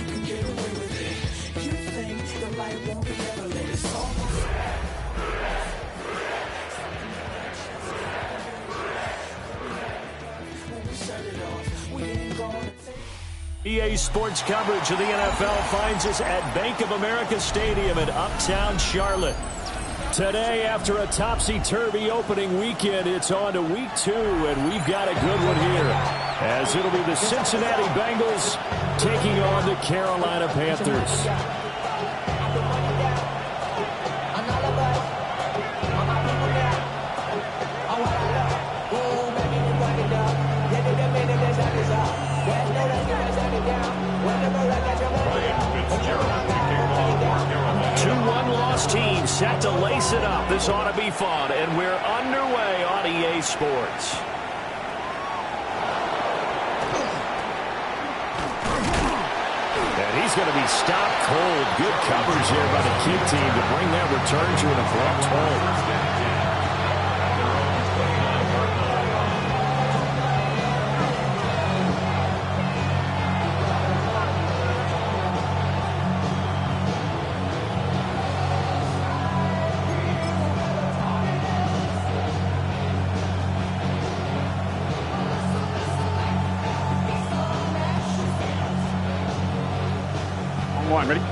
you can get away with it. You think the light won't be ever lit. It's almost when we shut it off. We ain't gonna take EA Sports coverage of the NFL finds us at Bank of America Stadium in Uptown Charlotte. Today, after a topsy-turvy opening weekend, it's on to week 2, and we've got a good one here, as it'll be the Cincinnati Bengals taking on the Carolina Panthers. Two one-loss teams set to lace it up. This ought to be fun, and we're underway on EA Sports. And he's going to be stopped cold. Good coverage here by the kick team to bring that return to an abrupt halt. Ready? 11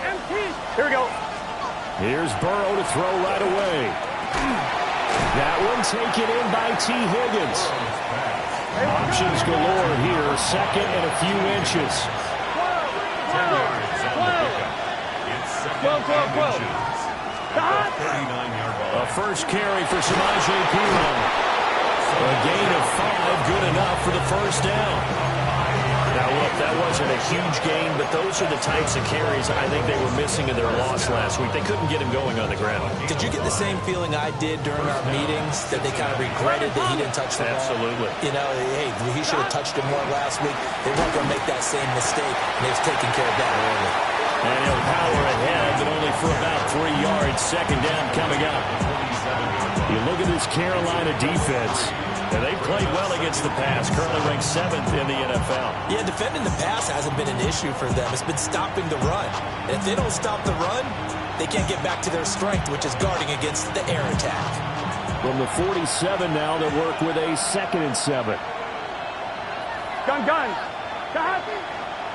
MT. Here we go. Here's Burrow to throw right away. That one taken in by T. Higgins. Options galore here. Second and a few inches. 12. A first carry for Samaje Perine. A gain of 5, good enough for the first down. Now, look, that wasn't a huge gain, but those are the types of carries I think they were missing in their loss last week. They couldn't get him going on the ground. Did you get the same feeling I did during our meetings, that they kind of regretted that he didn't touch the ball? Absolutely. You know, hey, he should have touched it more last week. They weren't going to make that same mistake, and they was taking care of that early. And he'll power ahead, but only for about 3 yards. Second down coming up. You look at this Carolina defense. And they played well against the pass, currently ranked 7th in the NFL. Yeah, defending the pass hasn't been an issue for them. It's been stopping the run. And if they don't stop the run, they can't get back to their strength, which is guarding against the air attack. From the 47 now, they work with a 2nd and 7. Gun. Cut.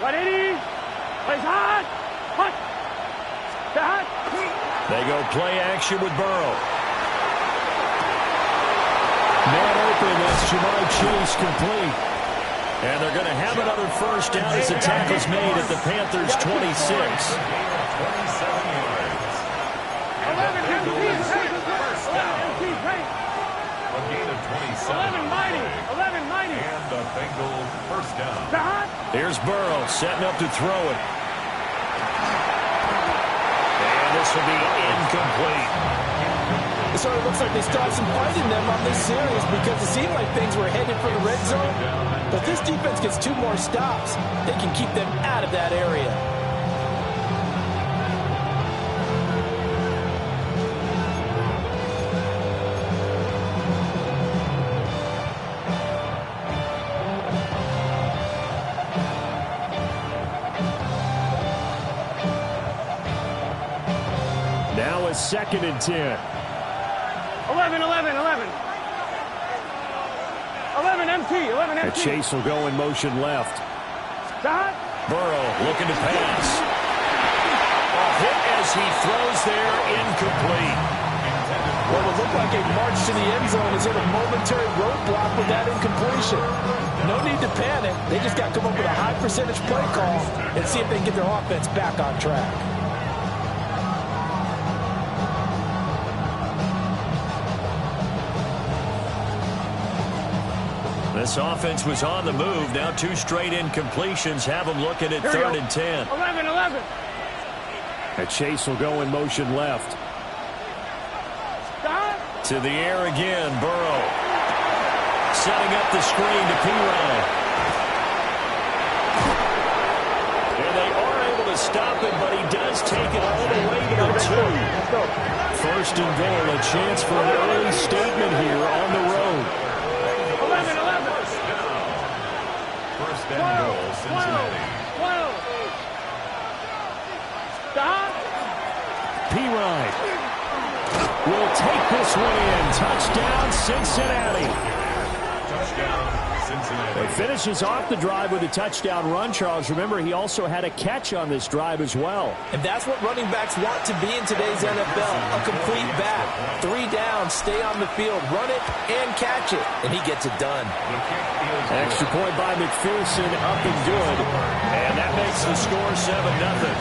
180. Plays hot. Hot. They go play action with Burrow. Man open, that's Jamar Chase complete. And they're going to have another first down as the tackle's made at the Panthers' 26. 11 mighty. And the Bengals first down. Here's Burrow setting up to throw it. And this will be incomplete. It sort of looks like they started some fight in them on this series because it seemed like things were headed for the red zone. But this defense gets 2 more stops. They can keep them out of that area. Now a 2nd and 10. 11 MT. And Chase will go in motion left. Stop. Burrow looking to pass. A hit as he throws there, incomplete. What would look like a march to the end zone is in a momentary roadblock with that incompletion. No need to panic. They just got to come up with a high percentage play call and see if they can get their offense back on track. This offense was on the move. Now 2 straight incompletions have them looking at 3rd and 10. 11. And Chase will go in motion left. Stop. To the air again, Burrow. Setting up the screen to Perine. And they are able to stop it, but he does take it all the way to the 2. First and goal, a chance for an early statement here on the road. 11. got this one in. Touchdown, Cincinnati. Touchdown, Cincinnati. He finishes off the drive with a touchdown run, Charles. Remember, he also had a catch on this drive as well. And that's what running backs want to be in today's NFL, a complete back. 3 down, stay on the field, run it, and catch it. And he gets it done. Extra point by McPherson, up and good. And that makes the score 7-0.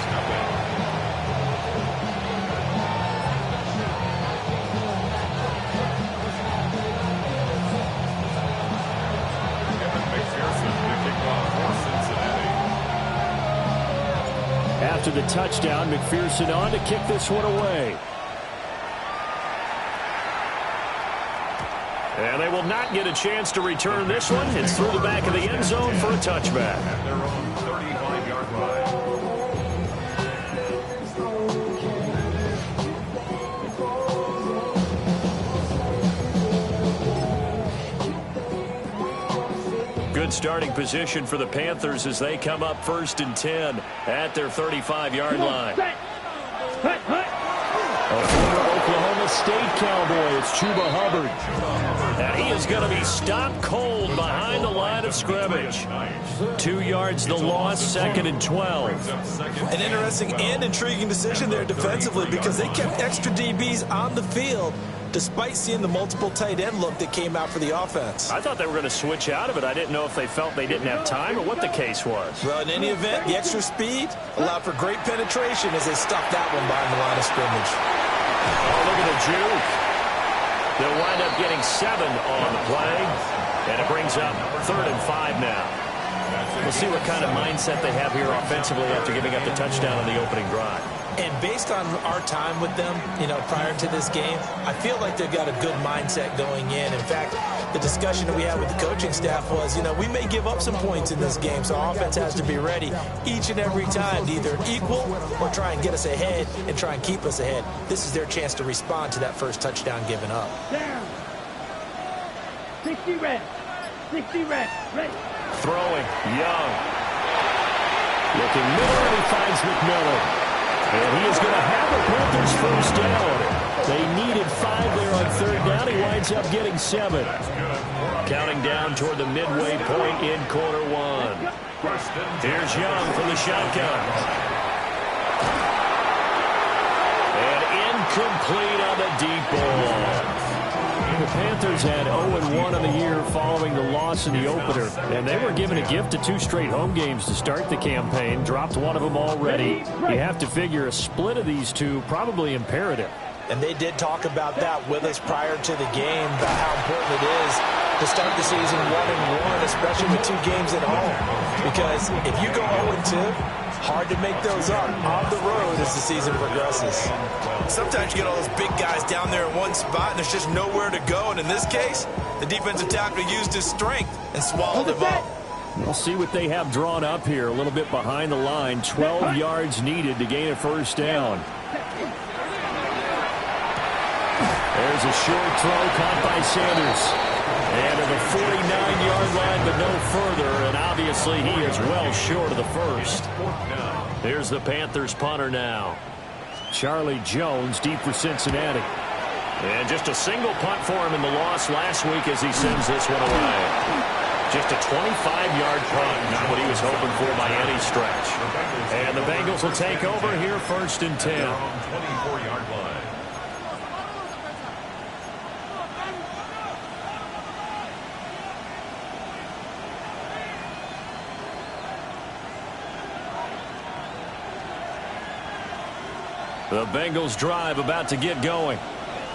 After the touchdown, McPherson on to kick this one away. And they will not get a chance to return this one. It's through the back of the end zone for a touchback. At their own 35-yard line. Good starting position for the Panthers as they come up 1st and 10 at their 35-yard line. A former Oklahoma State Cowboy, it's Chuba Hubbard. And he is going to be stopped cold behind the line of scrimmage. 2 yards the loss, 2nd and 12. An interesting and intriguing decision there defensively because they kept extra DBs on the field despite seeing the multiple tight end look that came out for the offense. I thought they were going to switch out of it. I didn't know if they felt they didn't have time or what the case was. Well, in any event, the extra speed allowed for great penetration as they stuffed that one behind the line of scrimmage. Oh, look at the juke. They'll wind up getting 7 on the play, and it brings up 3rd and 5 now. We'll see what kind of mindset they have here offensively after giving up the touchdown on the opening drive. And based on our time with them, prior to this game, I feel like they've got a good mindset going in. In fact, the discussion that we had with the coaching staff was, we may give up some points in this game, so our offense has to be ready each and every time to either equal or try and get us ahead and try and keep us ahead. This is their chance to respond to that first touchdown given up. Down. 60 red. 60 red. Ready. Throwing, Young. Looking middle, and he finds McMillan. And he is going to have the Panthers first down. They needed 5 there on 3rd down. He winds up getting 7. Counting down toward the midway point in quarter 1. Here's Young from the shotgun. And incomplete on the deep ball. The Panthers had 0-1 on the year following the loss in the opener, and they were given a gift of 2 straight home games to start the campaign. Dropped one of them already. You have to figure a split of these 2 probably imperative. And they did talk about that with us prior to the game, about how important it is to start the season 1-1, especially with 2 games at home. Because if you go 0-2, hard to make those up on the road as the season progresses. Sometimes you get all those big guys down there in one spot, and there's just nowhere to go. And in this case, the defensive tackle used his strength and swallowed him up. We'll see what they have drawn up here. A little bit behind the line. 12 yards needed to gain a first down. There's a short throw caught by Sanders. And to the 49-yard line, but no further. And obviously, he is well short of the first. Here's the Panthers punter now. Charlie Jones deep for Cincinnati. And just a single punt for him in the loss last week as he sends this one away. Just a 25-yard punt, not what he was hoping for by any stretch. And the Bengals will take over here 1st and 10. 24-yard line. The Bengals drive about to get going.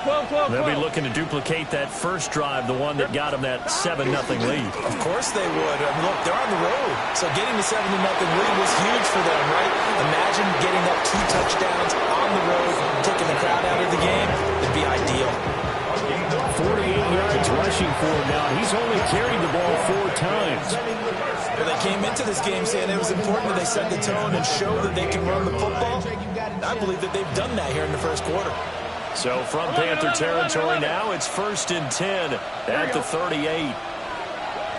They'll be looking to duplicate that first drive, the one that got them that 7-0 lead. Of course they would. I mean, look, they're on the road. So getting the 7-0 lead was huge for them, right? Imagine getting up 2 touchdowns on the road, taking the crowd out of the game. It'd be ideal. 48 yards rushing for him now. He's only carried the ball 4 times. Well, they came into this game saying it was important that they set the tone and show that they can run the football. I believe that they've done that here in the first quarter. So from Panther territory now, it's 1st and 10 at the 38.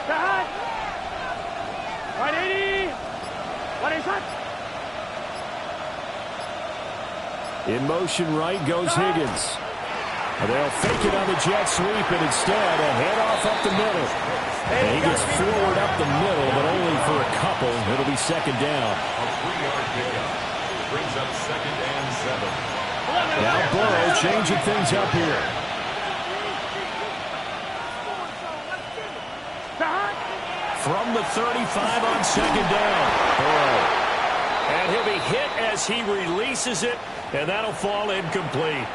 Start. 180. 180. In motion right goes Higgins. They'll fake it on the jet sweep, and instead a handoff up the middle. And he gets forward up the middle, but only for a couple. It'll be second down. A 3-yard pickup. Brings up 2nd and 7. Now Burrow changing things up here. From the 35 on second down. Burrow. And he'll be hit as he releases it, and that'll fall incomplete.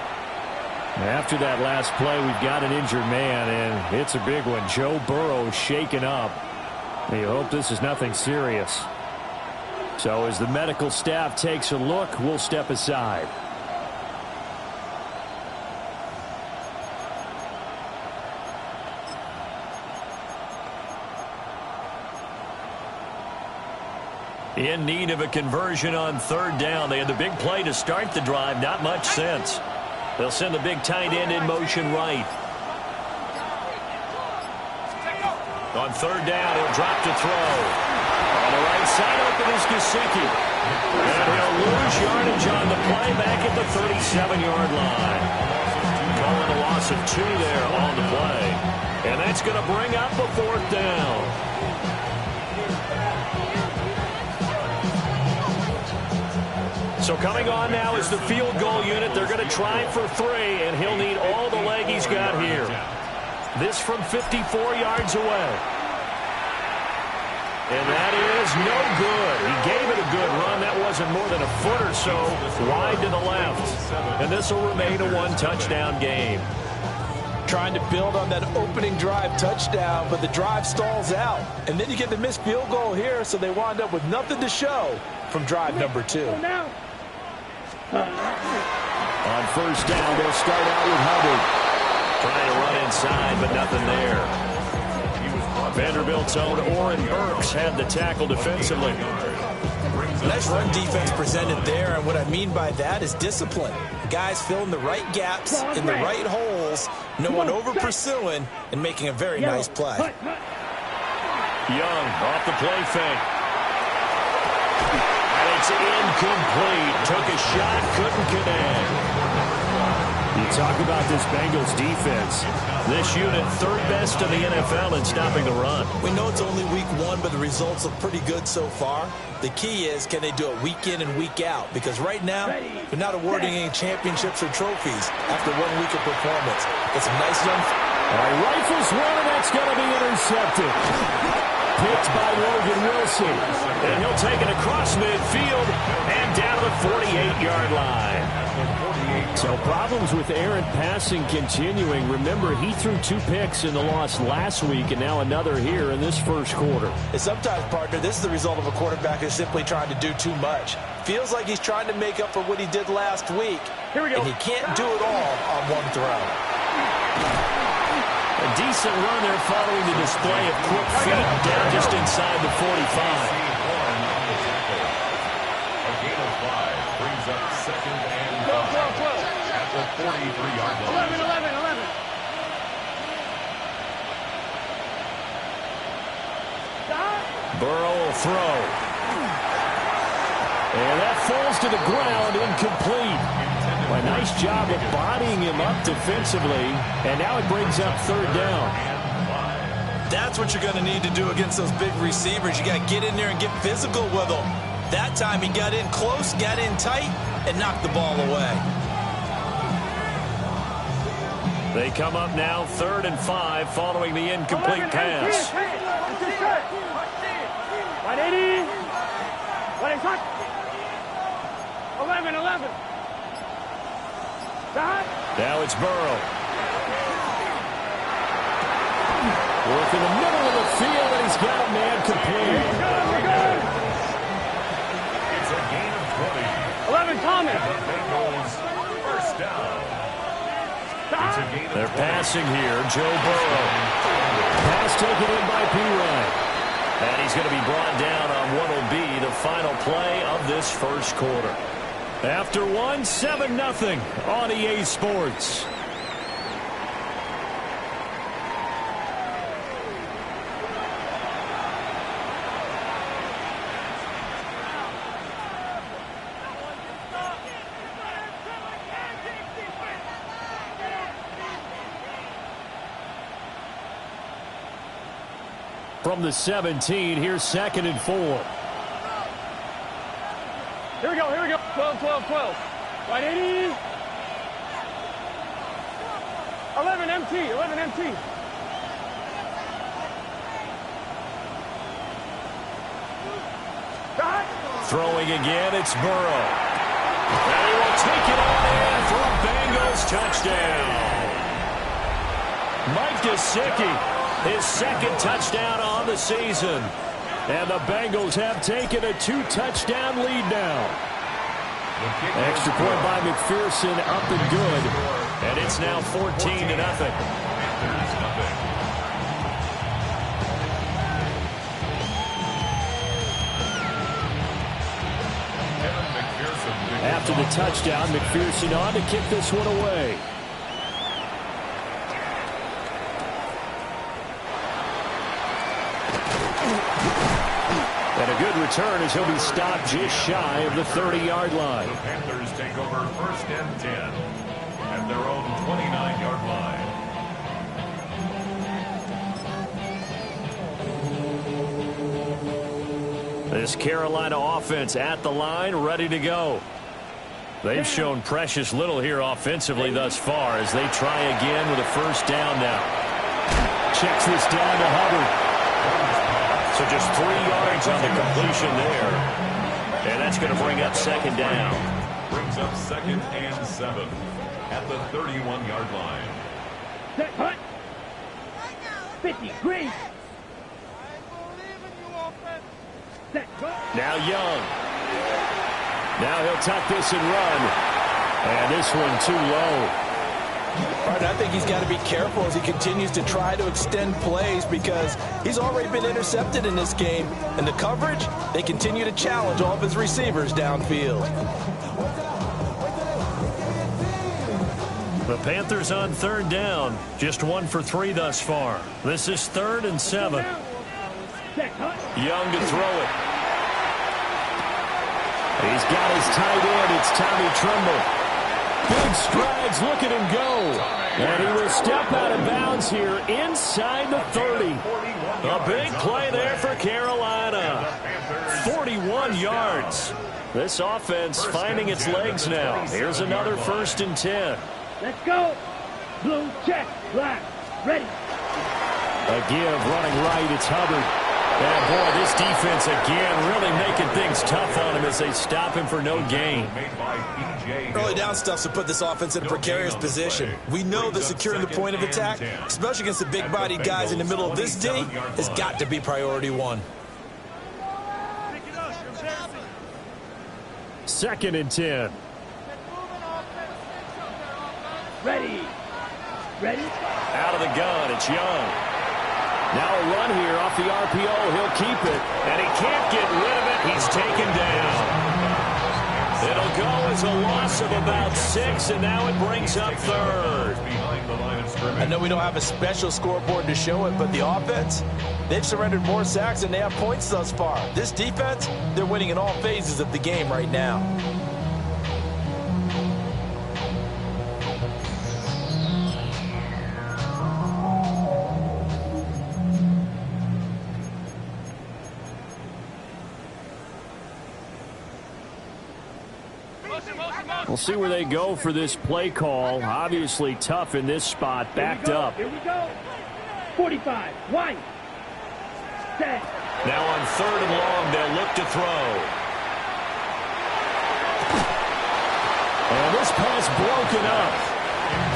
After that last play, we've got an injured man, and it's a big one. Joe Burrow shaken up. You hope this is nothing serious. So as the medical staff takes a look, we'll step aside. In need of a conversion on third down. They had the big play to start the drive. Not much sense. They'll send the big tight end in motion right. On third down, he'll drop to throw. On the right side, open is Gesicki. And he'll lose yardage on the play back at the 37-yard line. Calling a loss of 2 there on the play. And that's going to bring up a 4th down. So coming on now is the field goal unit. They're going to try for 3, and he'll need all the leg he's got here. This from 54 yards away. And that is no good. He gave it a good run. That wasn't more than a foot or so wide to the left. And this will remain a 1-touchdown game. Trying to build on that opening drive touchdown, but the drive stalls out. And then you get the missed field goal here, so they wind up with nothing to show from drive number 2. On first down, they'll start out with Hubbard. Trying to run inside, but nothing there. Vanderbilt's own Oren Burks had the tackle defensively. Nice run defense presented there, and what I mean by that is discipline. Guys filling the right gaps in the right holes, no one over-pursuing, and making a very nice play. Young off the play fake. And it's incomplete. Took a shot, couldn't connect. You talk about this Bengals defense. This unit, 3rd best in the NFL in stopping the run. We know it's only week 1, but the results look pretty good so far. The key is, can they do it week in and week out? Because right now, they're not awarding any championships or trophies after 1 week of performance. It's a nice young... All right, rifles one, and that's going to be intercepted. Picked by Logan Wilson. And he'll take it across midfield and down to the 48-yard line. So problems with errant passing continuing. Remember, he threw 2 picks in the loss last week, and now another here in this first quarter. And sometimes, partner, this is the result of a quarterback who's simply trying to do too much. Feels like he's trying to make up for what he did last week. Here we go. And he can't do it all on 1 throw. A decent run there following the display of quick feet down just inside the 45. A gain of 5 brings up 2nd and 5 at the 43-yard line. 11. Burrow will throw. And that falls to the ground, incomplete. A nice job of bodying him up defensively, and now it brings up 3rd down. That's what you're going to need to do against those big receivers. You got to get in there and get physical with them. That time he got in close, got in tight, and knocked the ball away. They come up now 3rd and 5 following the incomplete pass. 180. What is that? 11. Now it's Burrow. Work in the middle of the field, and he's got a man complete. We're good. It's a gain of 20. 11, Thomas. Bengals first down. It's a gain of 20. They're passing here, Joe Burrow. Pass taken in by P-Ryan. And he's going to be brought down on what will be the final play of this first quarter. After 1, 7-0 on EA Sports. From the 17, here's 2nd and 4. Here we go, here we go. 12, 12, 12. 180. 11 MT, 11 MT. Throwing again, it's Burrow. And he will take it on in for a Bengals touchdown. Mike Gesicki, his 2nd touchdown on the season. And the Bengals have taken a 2-touchdown lead now. Extra point by McPherson, up and good. And it's now 14-0. After the touchdown, McPherson on to kick this one away. And a good return as he'll be stopped just shy of the 30-yard line. The Panthers take over 1st and 10 at their own 29-yard line. This Carolina offense at the line, ready to go. They've shown precious little here offensively thus far as they try again with a 1st down now. Checks this down to Hubbard. So just 3 yards on the completion there. And that's going to bring up 2nd down. Brings up 2nd and 7 at the 31-yard line. Set, hut. 50, green. Set, go. Now Young. Now he'll tuck this and run. And this one too low. Right, I think he's got to be careful as he continues to try to extend plays because he's already been intercepted in this game. And the coverage, they continue to challenge all of his receivers downfield. The Panthers on 3rd down. Just 1 for 3 thus far. This is 3rd and 7. Young to throw it. He's got his tight end. It's Tommy Tremble. Big strides, look at him go. And he will step out of bounds here inside the 30. A big play there for Carolina. 41 yards. This offense finding its legs now. Here's another 1st and 10. Let's go. Blue, check, black, ready. A give running right, it's Hubbard. And boy, this defense again really making things tough on him as they stop him for no gain. Early down stuff's to put this offense in a precarious position. We know that securing the point of attack, especially against the big-bodied guys in the middle of this D, has got to be priority 1. 2nd and 10. Ready. Ready. Out of the gun, it's Young. Now a run here off the RPO. He'll keep it, and he can't get rid of it. He's taken down. It'll go as a loss of about 6, and now it brings up 3rd. I know we don't have a special scoreboard to show it, but the offense, they've surrendered more sacks than they have points thus far. This defense, they're winning in all phases of the game right now. We'll see where they go for this play call. Obviously tough in this spot, backed up. Here we go. 45, one. Set. Now on 3rd and long, they'll look to throw. And this pass broken up.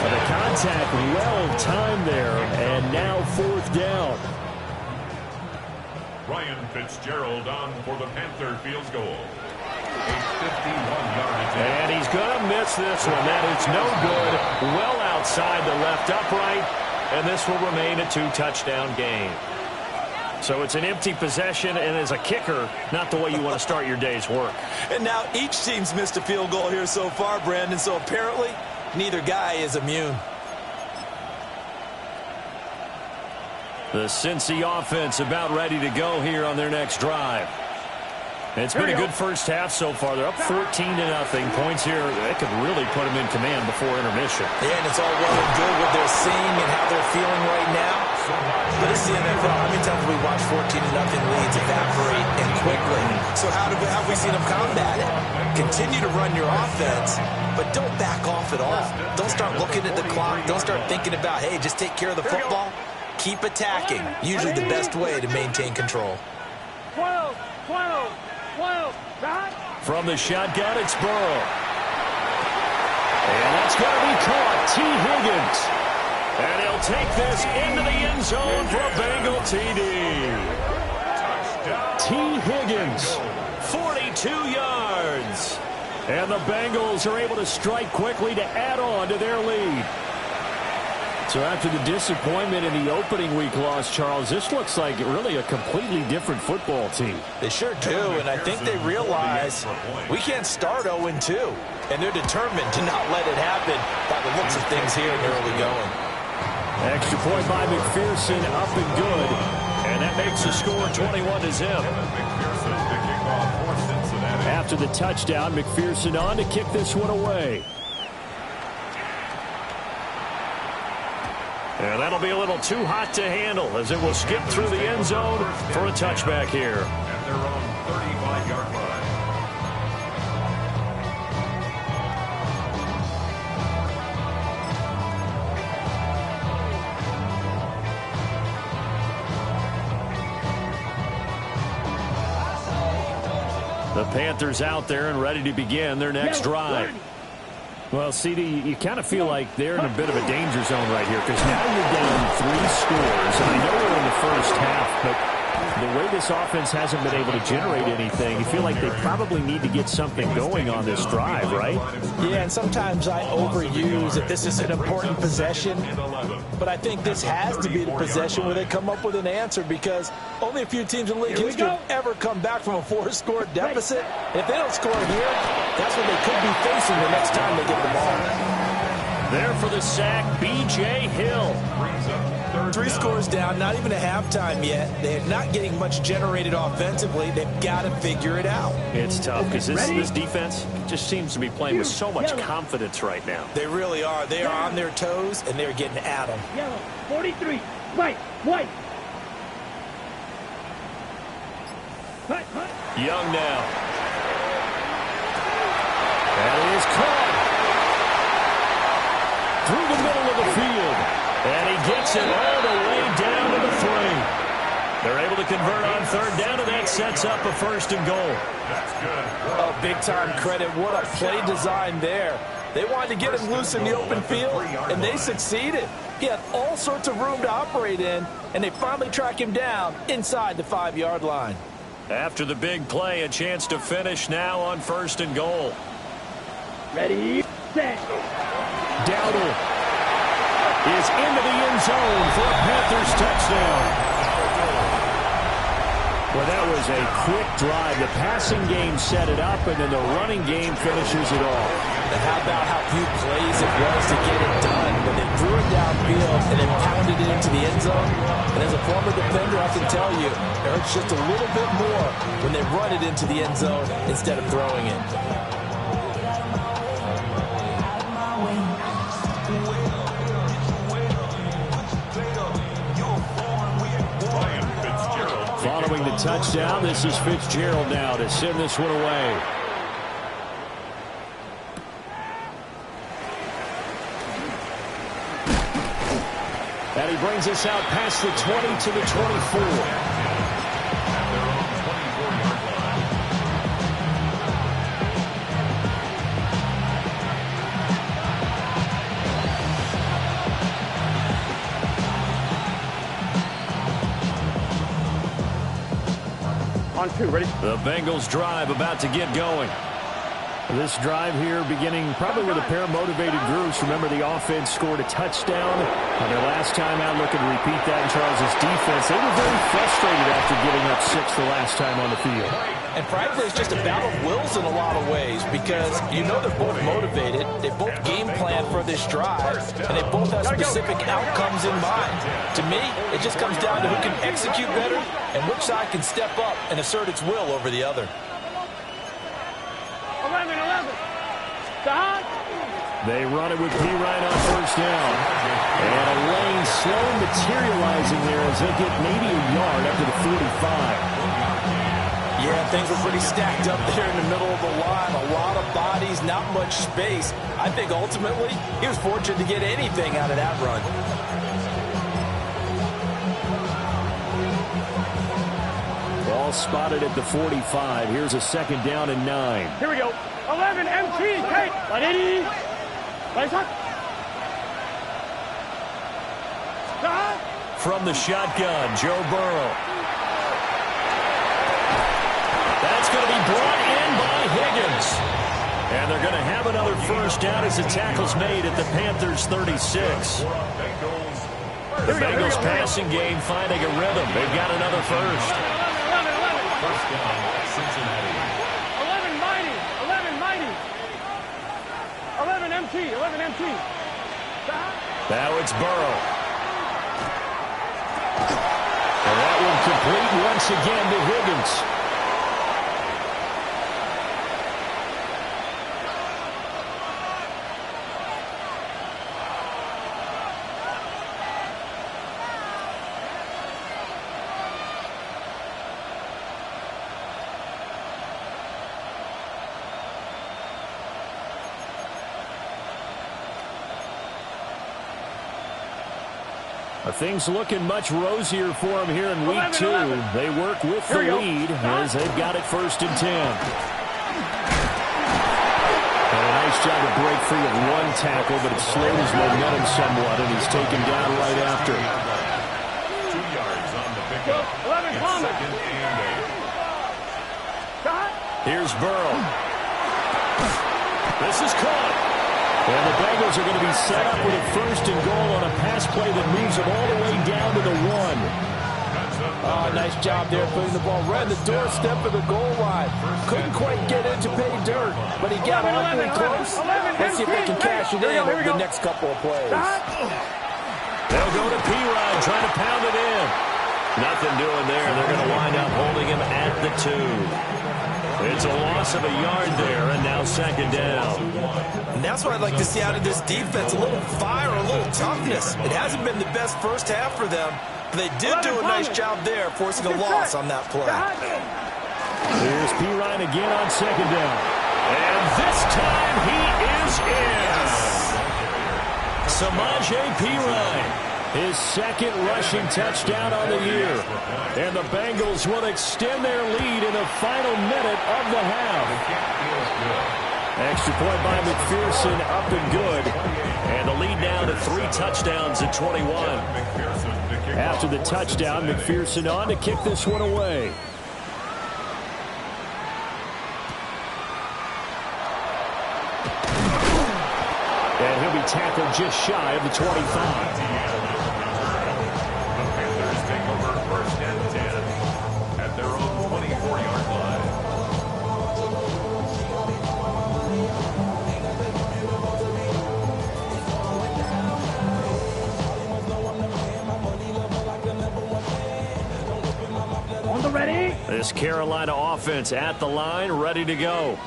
The contact well timed there, and now 4th down. Ryan Fitzgerald on for the Panther field goal. A 51-yard attempt. And he's going to miss this one. That is no good. Well outside the left upright. And this will remain a 2-touchdown game. So it's an empty possession, and as a kicker, not the way you want to start your day's work. And now each team's missed a field goal here so far, Brandon. So apparently, neither guy is immune. The Cincy offense about ready to go here on their next drive. It's been a good first half so far. They're up 14-0. Points here, that could really put them in command before intermission. Yeah, and it's all well and good what they're seeing and how they're feeling right now. But it's the NFL. How many times we watch 14-0 leads evaporate and quickly? So how have we seen them combat it? Continue to run your offense, but don't back off at all. Don't start looking at the clock. Don't start thinking about, hey, just take care of the football. Keep attacking. Usually the best way to maintain control. 12, 12. From the shotgun, it's Burrow. And that's going to be caught. T. Higgins. And he'll take this into the end zone for a Bengal TD. T. Higgins, 42 yards. And the Bengals are able to strike quickly to add on to their lead. So after the disappointment in the opening week loss, Charles, this looks like really a completely different football team. They sure do, and I think they realize we can't start 0-2, and they're determined to not let it happen by the looks of things here in the early going. Extra point by McPherson, up and good, and that makes the score 21-0. After the touchdown, McPherson on to kick this one away. And that'll be a little too hot to handle as it will skip through the end zone for a touchback here. At their own 35-yard line. The Panthers out there and ready to begin their next drive. Well, CD, you kind of feel like they're in a bit of a danger zone right here because now you're down 3 scores. And I know we're in the first half, but the way this offense hasn't been able to generate anything, you feel like they probably need to get something going on this drive, right? Yeah, and sometimes I overuse that this is an important possession, but I think this has to be the possession where they come up with an answer because only a few teams in league history have ever come back from a 4-score deficit. And if they don't score here, that's what they could be facing the next time they get the ball. There for the sack, B.J. Hill. 3 scores down, not even a halftime yet. They're not getting much generated offensively. They've got to figure it out. It's tough because this defense just seems to be playing with so much confidence right now. They really are. They are on their toes, and they're getting at them. Yellow, 43, white. Young now. That is caught. Through the middle of the field. And he gets it all the way down to the 3. They're able to convert on 3rd down, and that sets up a 1st and goal. That's good. Oh, big-time credit. What a play design there. They wanted to get him loose in the open field, and they succeeded. He had all sorts of room to operate in, and they finally track him down inside the 5-yard line. After the big play, a chance to finish now on 1st and goal. Ready, set. Dowdle is into the end zone for a Panthers touchdown. Well, that was a quick drive. The passing game set it up, and then the running game finishes it off. And how about how few plays it was to get it done when they threw it downfield and then pounded it into the end zone? And as a former defender, I can tell you, it hurts just a little bit more when they run it into the end zone instead of throwing it. Following the touchdown, this is Fitzgerald now to send this one away. And he brings us out past the 20 to the 24. On 2, ready? The Bengals drive about to get going. This drive here beginning probably with a pair of motivated groups. Remember, the offense scored a touchdown on their last time out. Looking to repeat that in Charles's defense. They were very frustrated after giving up 6 the last time on the field. And frankly, it's just a battle of wills in a lot of ways because you know they're both motivated. They both game plan for this drive, and they both have specific outcomes in mind. To me, it just comes down to who can execute better and which side can step up and assert its will over the other. Stop. They run it with P. Ryan on first down. And a lane slow materializing there as they get maybe a yard up to the 45. Yeah, things were pretty stacked up there in the middle of the line. A lot of bodies, not much space. I think ultimately he was fortunate to get anything out of that run. Ball spotted at the 45. Here's a second down and 9. Here we go. 11 MT. Hey, ready? Right up. Stop. From the shotgun, Joe Burrow. That's going to be brought in by Higgins. And they're going to have another first down as the tackle's made at the Panthers' 36. The Bengals passing game finding a rhythm. They've got another first. 11. First down, Cincinnati. 11 mighty. 11 mighty. 11 MT. 11 MT. Stop. Now it's Burrow. And that one complete once again to Higgins. Things looking much rosier for them here in week 2. They work with the lead as they've got it first and 10. And a nice job to break free of one tackle, but it slowed his momentum somewhat, and he's taken down right after. 2 yards on the pickup. It's second and 8. Here's Burrow. This is caught. And the Bengals are going to be set up with a first and goal on a pass play that moves them all the way down to the 1. Oh, nice job there putting the ball right on the doorstep of the goal line. Couldn't quite get in to pay dirt, but he got awfully close. Let's see if they can cash it in over the next couple of plays. They'll go to P. Ryan trying to pound it in. Nothing doing there. They're going to wind up holding him at the 2. It's a loss of a yard there, and now second down. And that's what I'd like to see out of this defense, a little fire, a little toughness. It hasn't been the best first half for them, but they did do a nice job there, forcing a loss on that play. Here's P. Ryan again on second down. And this time he is in. Samaje P. Ryan. His second rushing touchdown on the year. And the Bengals will extend their lead in the final minute of the half. Extra point by McPherson, up and good. And the lead now to 3 touchdowns at 21. After the touchdown, McPherson on to kick this one away. And he'll be tackled just shy of the 25. This Carolina offense at the line, ready to go.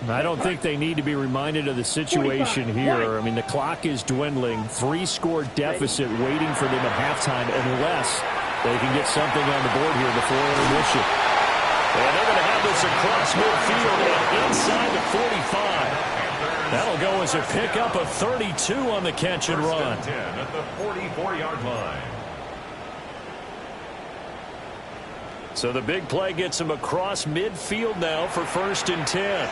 I don't think they need to be reminded of the situation here. I mean, the clock is dwindling. 3-score deficit waiting for them at halftime unless they can get something on the board here before intermission. And they're going to have this across midfield and inside the 45. That'll go as a pickup of 32 on the catch and run. 10 at the 44-yard line. So the big play gets him across midfield now for first and 10.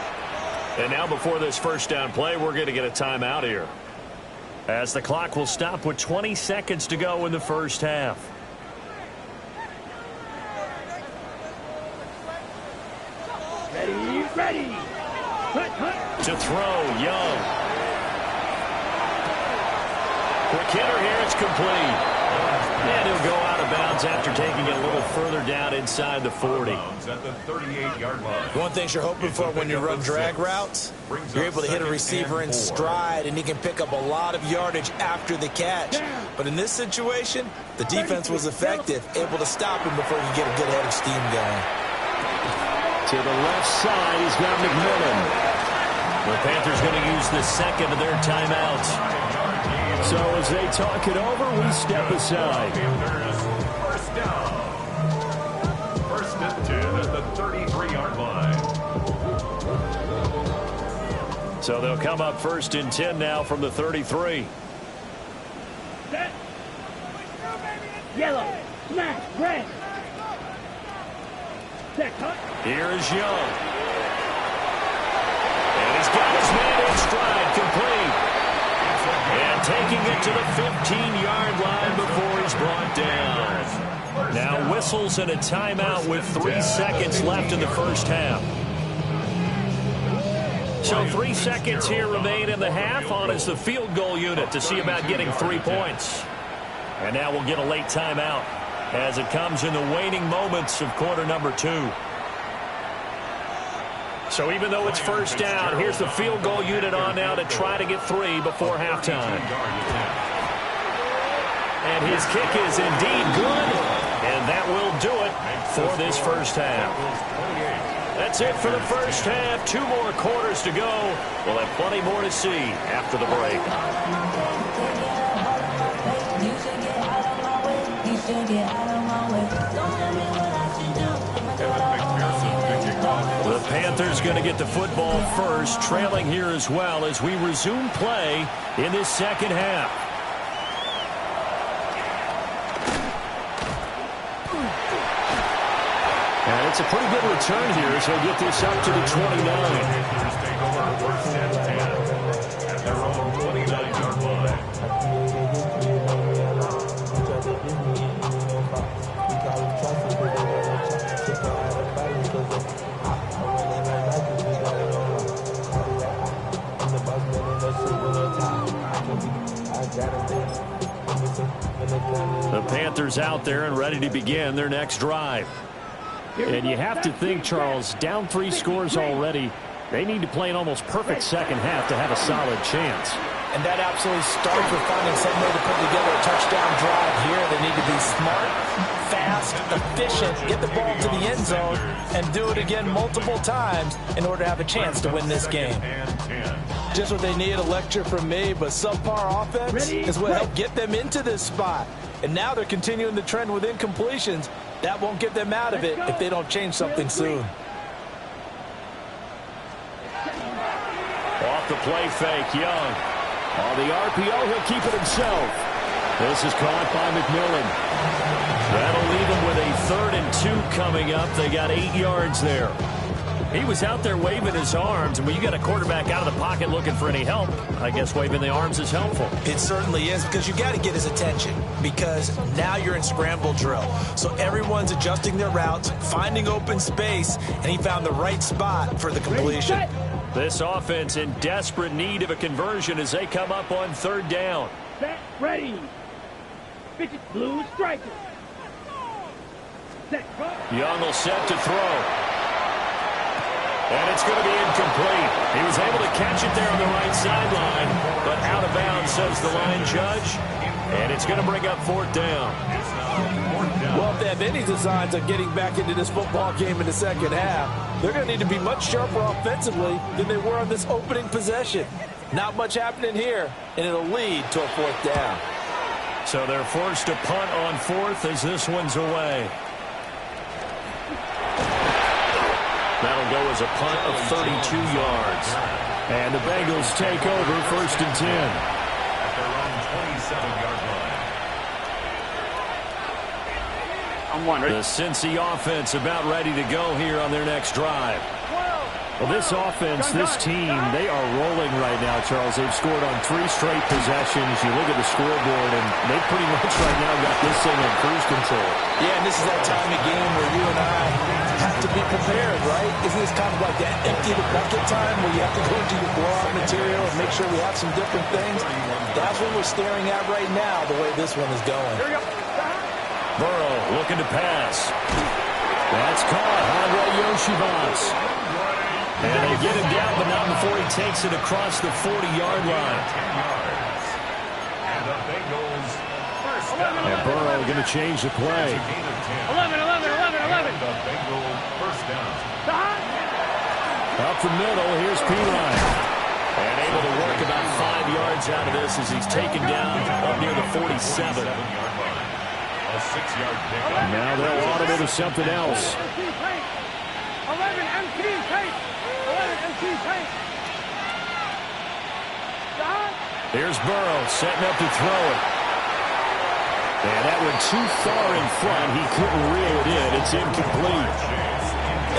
And now before this first down play, we're going to get a timeout here, as the clock will stop with 20 seconds to go in the first half. Ready. To throw, Young. Quick hitter here, it's complete. And he'll go out of bounds after taking it a little further down inside the 40. At the 38-yard line. One thing you're hoping for when you run drag routes, you're able to hit a receiver in stride, and he can pick up a lot of yardage after the catch. But in this situation, the defense was effective, able to stop him before he could get a good head of steam going. To the left side, he's got McMillan. The Panthers going to use the second of their timeouts. So as they talk it over, we step aside. First down. First and 10 at the 33-yard line. So they'll come up first and 10 now from the 33. Set. Yellow. Smash. Red. Set. Cut. Here is Young. And he's got his man in stride, complete. And taking it to the 15-yard line before he's brought down. Now whistles and a timeout with 3 seconds left in the first half. So 3 seconds here remain in the half. On is the field goal unit to see about getting 3 points. And now we'll get a late timeout as it comes in the waning moments of quarter number 2. So even though it's first down, here's the field goal unit on now to try to get 3 before halftime. And his kick is indeed good, and that will do it for this first half. That's it for the first half. 2 more quarters to go. We'll have plenty more to see after the break. The Panthers going to get the football first, trailing here as well as we resume play in this second half. And it's a pretty good return here as they get this up to the 29. Take over first and 10 at their own 29-yard line. The Panthers out there and ready to begin their next drive. And you have to think, Charles, down 3 scores already. They need to play an almost perfect second half to have a solid chance. And that absolutely starts with finding some way to put together a touchdown drive here. They need to be smart, fast, efficient, get the ball to the end zone, and do it again multiple times in order to have a chance to win this game. Just what they need, a lecture from me, but subpar offense is what helped get them into this spot. And now they're continuing the trend with incompletions. That won't get them out of it if they don't change something soon. Off the play fake, Young. On the RPO, he'll keep it himself. This is caught by McMillan. That'll leave him with a 3rd and 2 coming up. They got 8 yards there. He was out there waving his arms, and when you got a quarterback out of the pocket looking for any help, I guess waving the arms is helpful. It certainly is, because you got to get his attention, because now you're in scramble drill. So everyone's adjusting their routes, finding open space, and he found the right spot for the completion. This offense in desperate need of a conversion as they come up on 3rd down. Set. Ready. Pitch it. Blue striker. Set. Cut. Young will set to throw. And it's going to be incomplete. He was able to catch it there on the right sideline, but out of bounds, says the line judge. And it's going to bring up 4th down. Well, if they have any designs of getting back into this football game in the second half, they're going to need to be much sharper offensively than they were on this opening possession. Not much happening here, and it'll lead to a 4th down. So they're forced to punt on 4th as this one's away. That'll go as a punt of 32 yards. And the Bengals take over 1st and 10. At their own 27-yard line. I'm wondering. The Cincy offense about ready to go here on their next drive. Well, this offense, this team, they are rolling right now, Charles. They've scored on 3 straight possessions. You look at the scoreboard, and they pretty much right now got this thing on cruise control. Yeah, and this is that time of game where you and I have to be prepared, right? Isn't this kind of like that empty the bucket time where you have to go into your blowout material and make sure we have some different things? That's what we're staring at right now, the way this one is going. Here we go. Burrow looking to pass. That's caught. Andre Yoshivas. And they get him down, but not before he takes it across the 40-yard line. And the Bengals first down. And Burrow going to change the play. 11. The Bengals first down. Up the middle, here's P-Line. able to work about 5 yards out of this as he's taken down up near the 47. A 6-yard pickup. Now they'll automate to something else. 11 MC tape. 11 MC tape. Here's Burrow setting up to throw it. And that went too far in front. He couldn't reel it in. It's incomplete.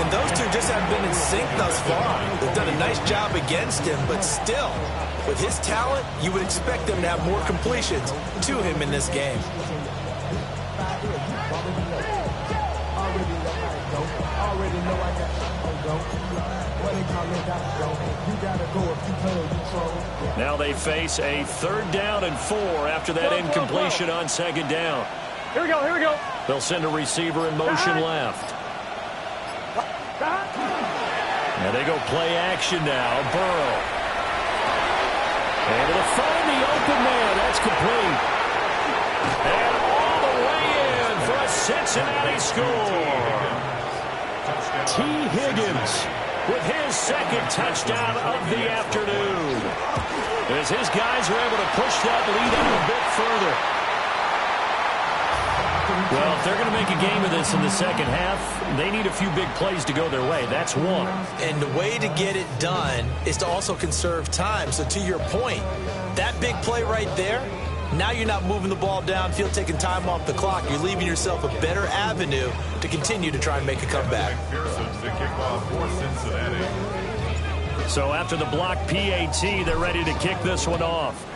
And those two just haven't been in sync thus far. They've done a nice job against him, but still, with his talent, you would expect them to have more completions to him in this game. Now they face a 3rd down and 4 after that incompletion on 2nd down. Here we go, here we go. They'll send a receiver in motion left. And they go play action now. Burrow. And it'll find the open man. That's complete. And all the way in for a Cincinnati score. T. Higgins with his 2nd touchdown of the afternoon. As his guys are able to push that lead out a bit further. Well, if they're going to make a game of this in the 2nd half, they need a few big plays to go their way. That's one. And the way to get it done is to also conserve time. So to your point, that big play right there, now you're not moving the ball downfield, taking time off the clock. You're leaving yourself a better avenue to continue to try and make a comeback. Pearson's the kickoff for Cincinnati. So after the block PAT, they're ready to kick this one off.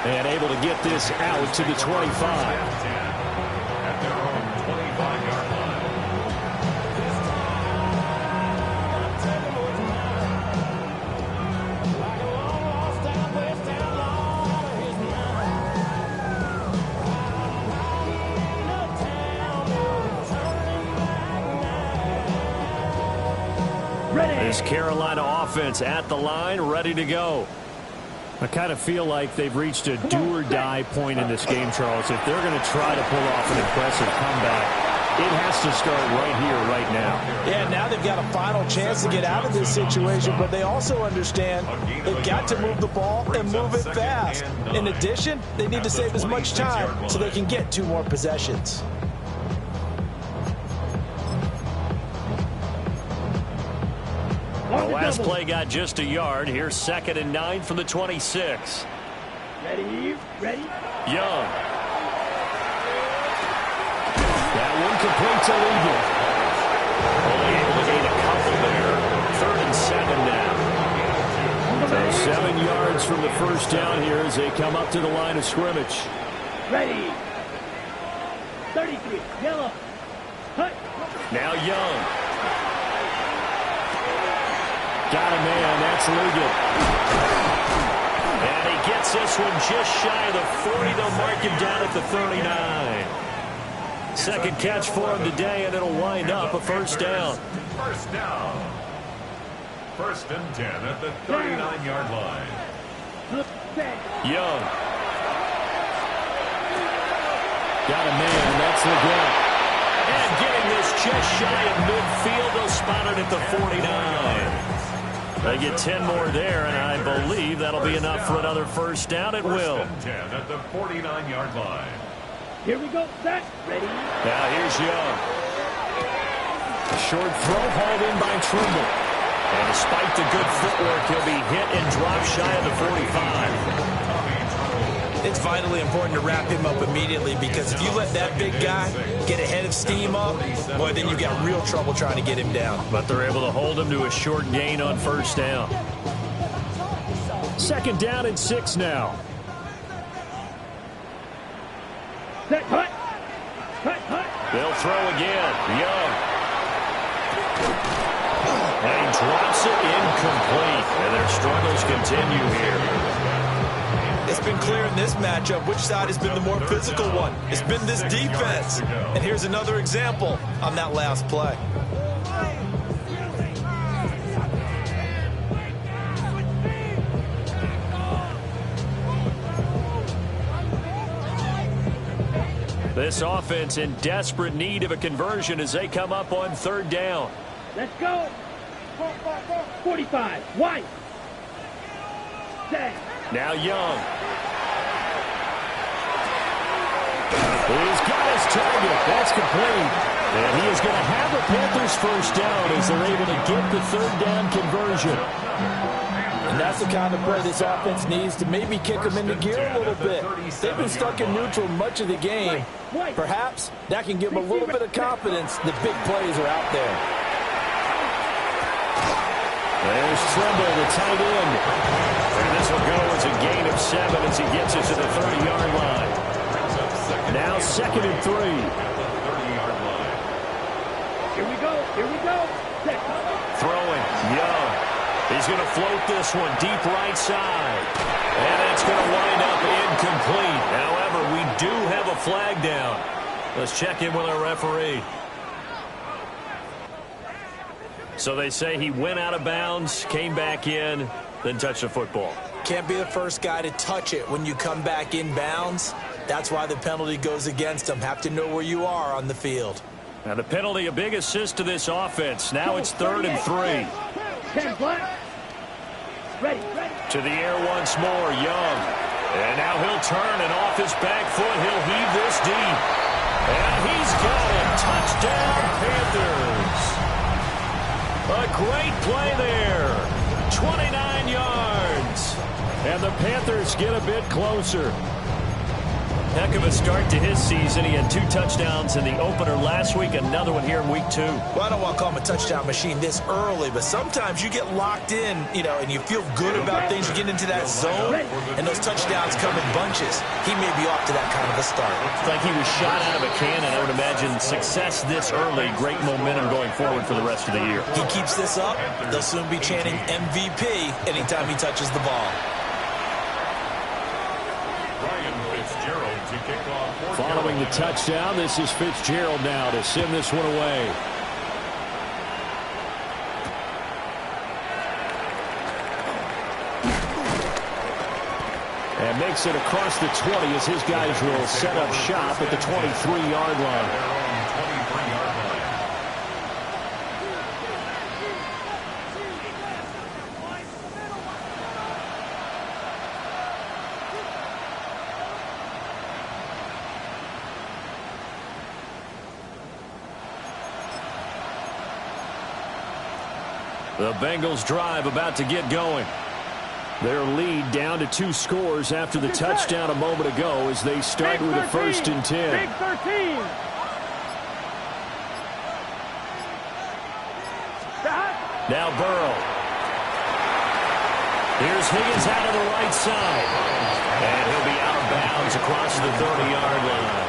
And able to get this out to the 25. At their own 25-yard line. This Carolina offense at the line, ready to go. I kind of feel like they've reached a do-or-die point in this game, Charles. If they're going to try to pull off an impressive comeback, it has to start right here, right now. Yeah, now they've got a final chance to get out of this situation, but they also understand they've got to move the ball and move it fast. In addition, they need to save as much time so they can get 2 more possessions. The last play got just a yard. Here's 2nd and 9 from the 26. Ready, ready. Young. That one complete to Ligon. Only able to gain a couple there. 3rd and 7 now. So 7 yards from the first down here as they come up to the line of scrimmage. Ready. 33, yellow. Cut. Now Young. Got a man, that's Ligon. And he gets this one just shy of the 40. They'll mark him down at the 39. 2nd catch for him today, and it'll wind up a 1st down. 1st down. 1st and 10 at the 39-yard line. Young. Got a man, that's Ligon. And getting this just shy of midfield, they'll spot it at the 49. They get 10 more there, and I believe that'll be enough for another 1st down. It will. 1st and 10 at the 49-yard line. Here we go, set, ready. Now here's Young. Short throw hauled in by Trimble. And despite the good footwork, he'll be hit and drop shy of the 45. It's vitally important to wrap him up immediately because if you let that big guy get ahead of steam up, boy, then you've got real trouble trying to get him down. But they're able to hold him to a short gain on 1st down. 2nd down and 6 now. Set, cut. Cut, cut. They'll throw again. Young. And he drops it incomplete. And their struggles continue here. It's been clear in this matchup which side has been the more physical one. It's been this defense. And here's another example on that last play. This offense in desperate need of a conversion as they come up on 3rd down. Let's go. 45. White. Set. Now Young. He's got his target. That's complete. And he is going to have the Panthers first down as they're able to get the 3rd down conversion. And that's the kind of play this offense needs to maybe kick them into gear a little bit. They've been stuck in neutral much of the game. Perhaps that can give them a little bit of confidence that big plays are out there. There's Tremble, the tight end. And this will go as a gain of 7 as he gets it to the 30-yard line. Now 2nd and 3. Here we go. Here we go. Throwing. Young. He's going to float this one deep right side. And it's going to wind up incomplete. However, we do have a flag down. Let's check in with our referee. So they say he went out of bounds, came back in, then touched the football. Can't be the first guy to touch it when you come back in bounds. That's why the penalty goes against him. Have to know where you are on the field. Now the penalty, a big assist to this offense. Now it's 3rd and 3. 10 black. Ready. To the air once more, Young. And now he'll turn, and off his back foot, he'll heave this deep. And he's got it. Touchdown, Panthers. A great play there. 29 yards. And the Panthers get a bit closer. Heck of a start to his season. He had 2 touchdowns in the opener last week, another one here in week 2. Well, I don't want to call him a touchdown machine this early, but sometimes you get locked in, and you feel good about things. You get into that zone, and those touchdowns come in bunches. He may be off to that kind of a start. It's like he was shot out of a cannon. I would imagine success this early, great momentum going forward for the rest of the year. He keeps this up, they'll soon be chanting MVP anytime he touches the ball. Following the touchdown, this is Fitzgerald now to send this one away. And makes it across the 20 as his guys will set up shop at the 23-yard line. The Bengals drive about to get going. Their lead down to 2 scores after the touchdown a moment ago as they start with a 1st and 10. Big 13. Now Burrow. Here's Higgins out of the right side. And he'll be out of bounds across the 30-yard line.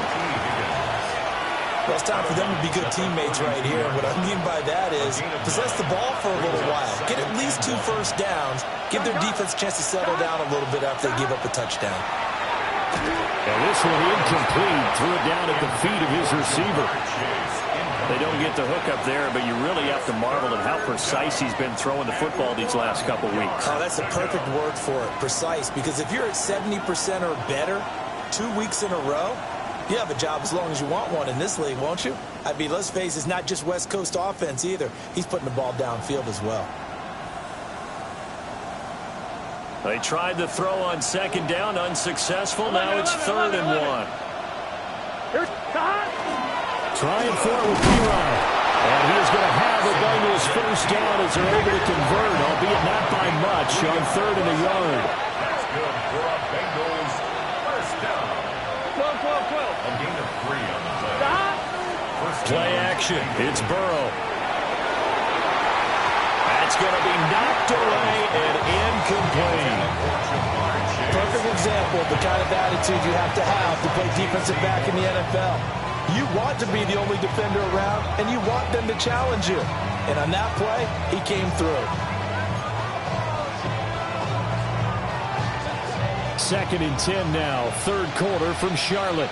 Well, it's time for them to be good teammates right here. What I mean by that is possess the ball for a little while. Get at least 2 first downs. Give their defense a chance to settle down a little bit after they give up a touchdown. And this one incomplete. Threw it down at the feet of his receiver. They don't get the hook up there, but you really have to marvel at how precise he's been throwing the football these last couple weeks. Oh, that's the perfect word for it, precise. Because if you're at 70% or better 2 weeks in a row, you have a job as long as you want one in this league, won't you? I mean, let's face it, it's not just West Coast offense either. He's putting the ball downfield as well. They tried to throw on 2nd down, unsuccessful. Now it's 3rd and 1. Trying for it with P-Rod. And he is going to have the Bengals first down as they're able to convert, albeit not by much, on 3rd and a yard. That's good for a Bengals first down. 12. A gain of 3 on the play. Play action. It's Burrow. That's going to be knocked away and incomplete. Perfect example of the kind of attitude you have to play defensive back in the NFL. You want to be the only defender around, and you want them to challenge you. And on that play, he came through. 2nd and 10 now. 3rd quarter from Charlotte.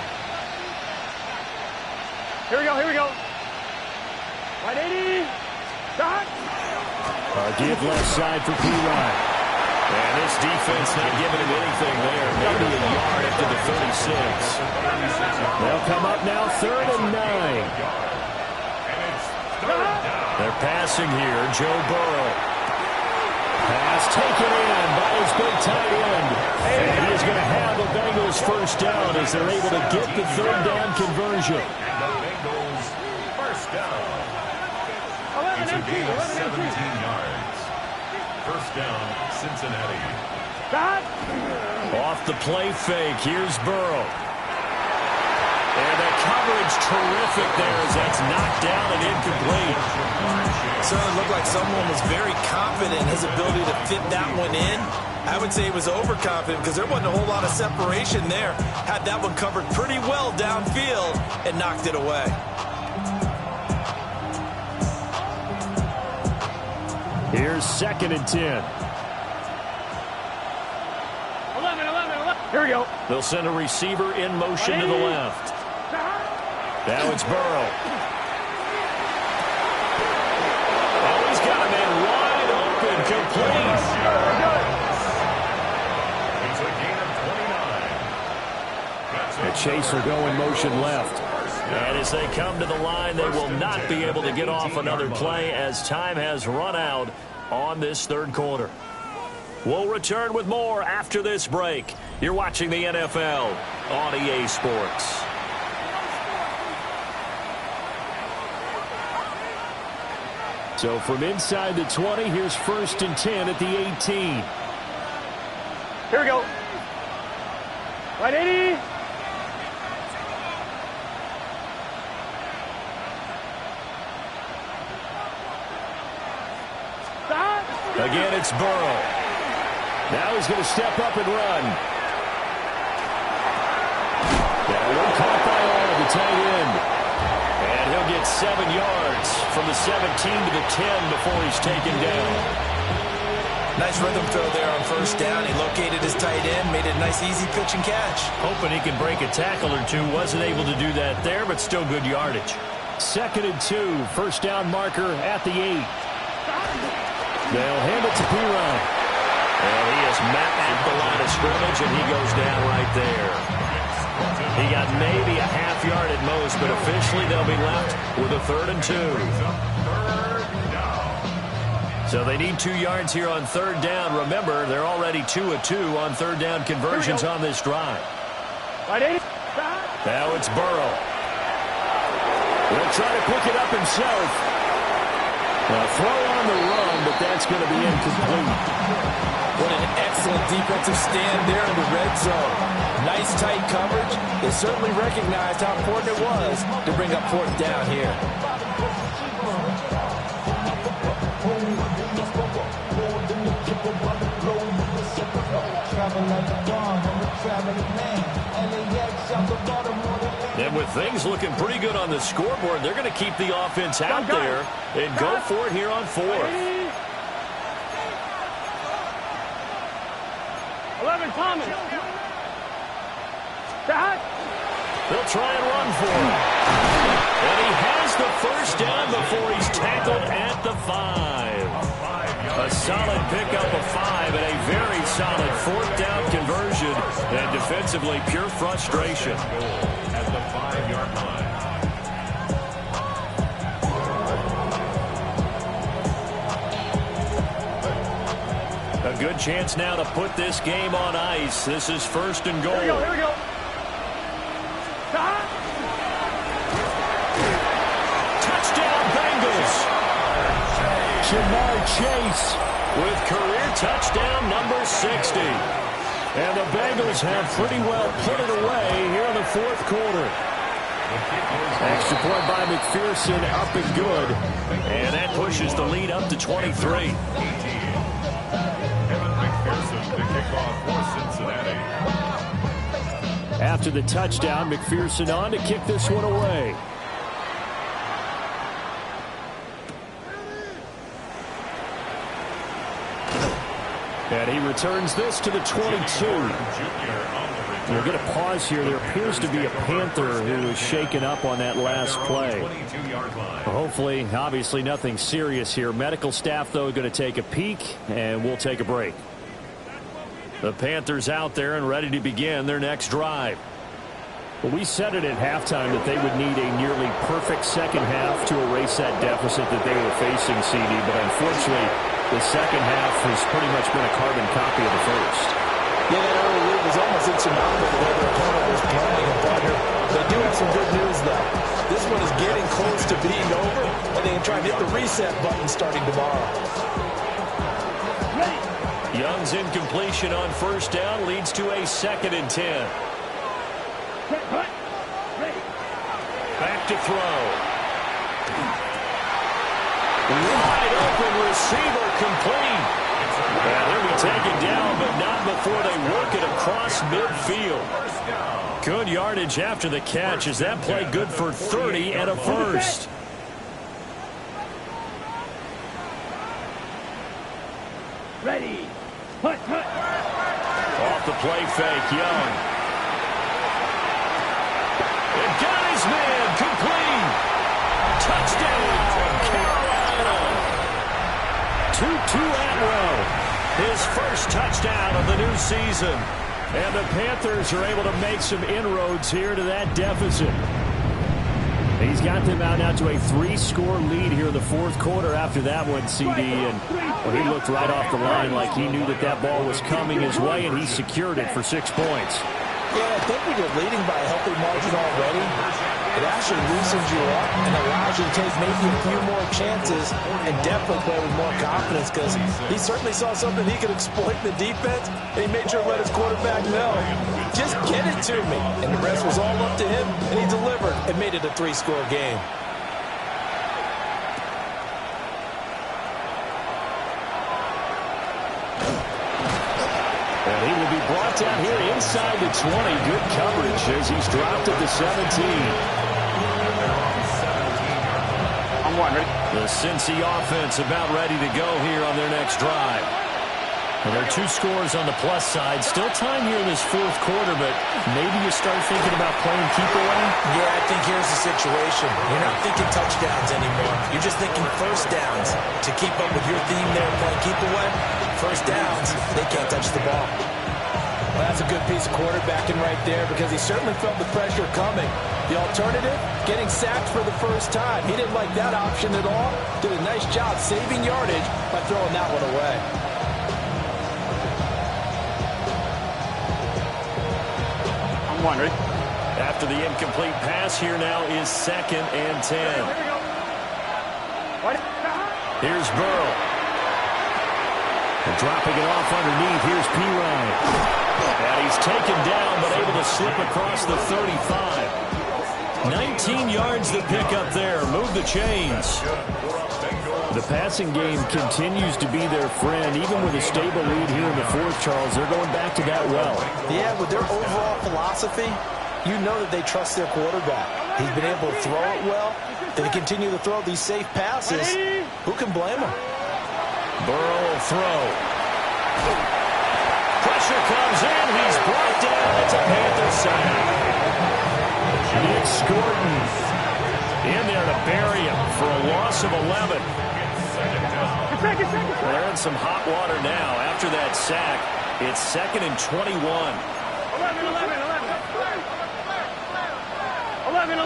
Here we go. 180. Shot. Give left side for P-Rod. And this defense not giving him anything there. Maybe a yard at to the 36. They'll come up now 3rd and 9. They're passing here. Joe Burrow. Pass taken in by his big tight end. And he is going to have the Bengals first down as they're able to get the 3rd down conversion. And the Bengals first down. It's a gain of 17 yards. First down, Cincinnati. Off the play fake, here's Burrow. And the coverage terrific there as that's knocked down and incomplete. It certainly looked like someone was very confident in his ability to fit that one in. I would say he was overconfident because there wasn't a whole lot of separation there. Had that one covered pretty well downfield and knocked it away. Here's 2nd and 10. 11. Here we go. They'll send a receiver in motion to the left. Now it's Burrow. Oh, he's got a man wide open, complete. It's a gain of 29. And Chase will go in motion left. And as they come to the line, they will not be able to get off another play as time has run out on this 3rd quarter. We'll return with more after this break. You're watching the NFL on EA Sports. So from inside the 20, here's 1st and 10 at the 18. Here we go. Right, 80. Again, it's Burrow. Now he's going to step up and run. That one caught by all, the tight end. And he'll get 7 yards from the 17 to the 10 before he's taken down. Nice rhythm throw there on 1st down. He located his tight end, made it a nice easy pitch and catch. Hoping he can break a tackle or two. Wasn't able to do that there, but still good yardage. 2nd and 2, 1st down marker at the 8. They'll hand it to Piron. And he is met at the line of scrimmage, and he goes down right there. He got maybe a half yard at most, but officially they'll be left with a 3rd and 2. So they need 2 yards here on 3rd down. Remember, they're already 2 of 2 on 3rd down conversions on this drive. Now it's Burrow. He'll try to pick it up himself. A throw on the run, but that's going to be incomplete. What an excellent defensive stand there in the red zone. Nice tight coverage. They certainly recognized how important it was to bring up 4th down here. And with things looking pretty good on the scoreboard, they're going to keep the offense out there and go for it here on 4th. 11, Thomas. They'll try and run for him. And he has the 1st down before he's tackled at the 5. A solid pickup of 5 and a very solid 4th down conversion. And defensively, pure frustration. At the 5-yard line. A good chance now to put this game on ice. This is 1st and goal. Here we go. Touchdown, Bengals. Jamar Chase with career touchdown number 60. And the Bengals have pretty well put it away here in the 4th quarter. Extra point by McPherson, up and good. And that pushes the lead up to 23. The kickoff for Cincinnati. After the touchdown, McPherson on to kick this one away. And he returns this to the 22. We're going to pause here. There appears to be a Panther who was shaken up on that last play. Hopefully, obviously nothing serious here. Medical staff, though, going to take a peek, and we'll take a break. The Panthers out there and ready to begin their next drive. Well, we said it at halftime that they would need a nearly perfect second half to erase that deficit that they were facing, CD. But unfortunately, the second half has pretty much been a carbon copy of the first. Yeah, that early lead was almost insurmountable the way their opponent was playing. And partner, they do have some good news, though. This one is getting close to being over, and they can try and hit the reset button starting tomorrow. Young's incompletion on first down leads to a 2nd and 10. Back to throw. Wide open receiver complete. Yeah, they'll be taken down, but not before they work it across midfield. Good yardage after the catch. Is that play good for 30 and a first? Ready. Hut, hut. Off the play fake, Young. And got his man complete. Touchdown, Carolina. 2-2 Atwell. His first touchdown of the new season. And the Panthers are able to make some inroads here to that deficit. He's got them out now to a 3-score lead here in the fourth quarter after that one, CD. And well, he looked right off the line like he knew that ball was coming his way, and he secured it for 6 points. Yeah, I think when you're leading by a healthy margin already, it actually loosens you up and allows you to take maybe a few more chances and definitely play with more confidence, because he certainly saw something he could exploit in the defense, and he made sure to let his quarterback know, just get it to me. And the rest was all up to him, and he delivered and made it a 3-score game. And he will be brought down here inside the 20. Good coverage as he's dropped at the 17. I'm one, ready? The Cincy offense about ready to go here on their next drive. And there are 2 scores on the plus side. Still time here in this fourth quarter, but maybe you start thinking about playing keep away? Yeah, I think here's the situation. You're not thinking touchdowns anymore. You're just thinking first downs. To keep up with your theme there, playing keep away, first downs, they can't touch the ball. Well, that's a good piece of quarterbacking right there, because he certainly felt the pressure coming. The alternative, getting sacked for the first time. He didn't like that option at all. Did a nice job saving yardage by throwing that one away. I'm one, ready? After the incomplete pass, here now is 2nd and 10. Here's Burrow. And dropping it off underneath, here's P. And he's taken down, but able to slip across the 35. 19 yards to pick up there. Move the chains. The passing game continues to be their friend. Even with a stable lead here in the fourth, Charles, they're going back to that well. Yeah, with their overall philosophy, you know that they trust their quarterback. He's been able to throw it well. They continue to throw these safe passes. Who can blame him? Burrow will throw. Pressure comes in. He's brought down. It's a Panther sack. Nick Scorton in there to bury him for a loss of 11. They're in some hot water now after that sack. It's 2nd and 21. 11.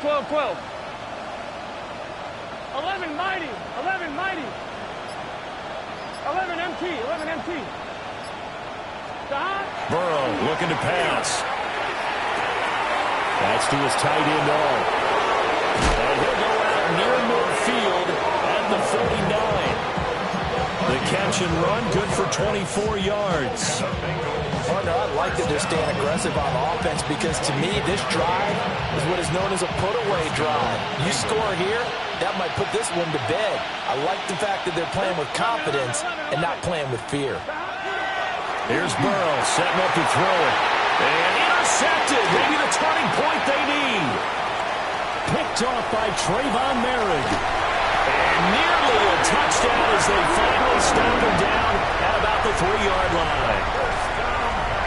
12. 11 mighty. 11 empty. Stop. Burrow looking to pass. That's to his tight end all. And he'll go out near midfield at the 49. The catch and run good for 24 yards. Partner, I like that they're staying aggressive on offense, because to me, this drive is what is known as a put-away drive. You score here, that might put this one to bed. I like the fact that they're playing with confidence and not playing with fear. Here's Burrow setting up to throw it. And intercepted. Maybe the turning point they need. Picked off by Trayvon Merrick. And nearly a touchdown as they finally stop him down at about the 3-yard line.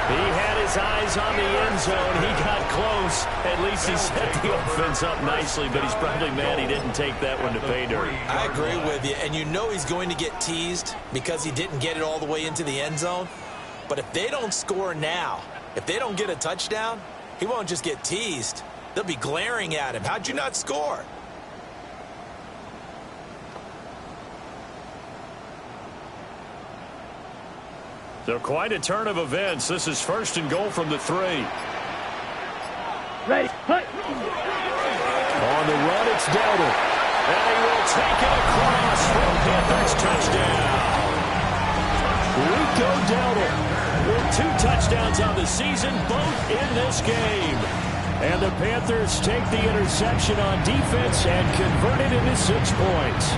He had his eyes on the end zone. He got close. At least he set the offense up nicely, but he's probably mad he didn't take that one to pay dirt. I agree with you, and you know he's going to get teased because he didn't get it all the way into the end zone. But if they don't score now, if they don't get a touchdown, he won't just get teased. They'll be glaring at him. How'd you not score? So quite a turn of events. This is 1st and goal from the 3. Ready. Play. On the run, it's Dowdle. And he will take it across for a Panthers touchdown. Rico Dowdle with 2 touchdowns on the season, both in this game. And the Panthers take the interception on defense and convert it into 6 points.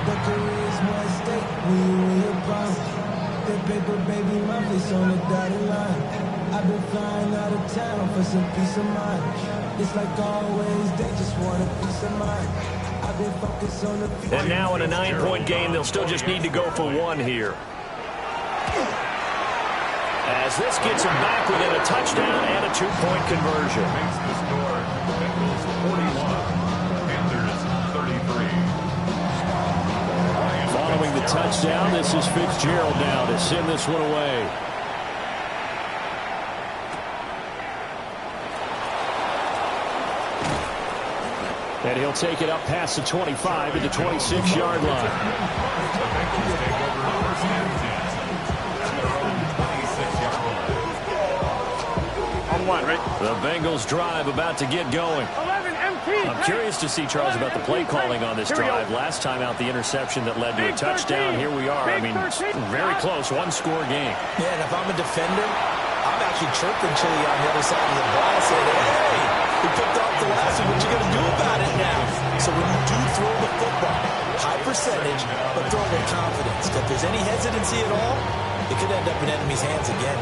The career is more at stake when you win your bounce. That paper, baby, my face on the dotted line. I've been flying out of town for some peace of mind. It's like always, they just want a peace of mind. I've been focused on the... And now in a 9-point game, they'll still just need to go for 1 here. As this gets them back within a touchdown and a 2-point conversion. Makes the score. Bengals 41, Panthers 33. Following the touchdown, this is Fitzgerald now to send this one away. And he'll take it up past the 25 at the 26-yard line. The Bengals take over first and 10 at their own 26-yard line. On 1, right? The Bengals drive about to get going. 11 MT. I'm curious to see, Charles, about the play calling on this drive. Last time out, the interception that led to a touchdown. Here we are. I mean, very close, 1-score game. Yeah, and if I'm a defender, I'm actually chirping Chili on the other side of the ball, saying, hey, he picked off the last one. What you going to do about it now? So when you do throw the football, high percentage, but throw with confidence. If there's any hesitancy at all, it could end up in enemy's hands again.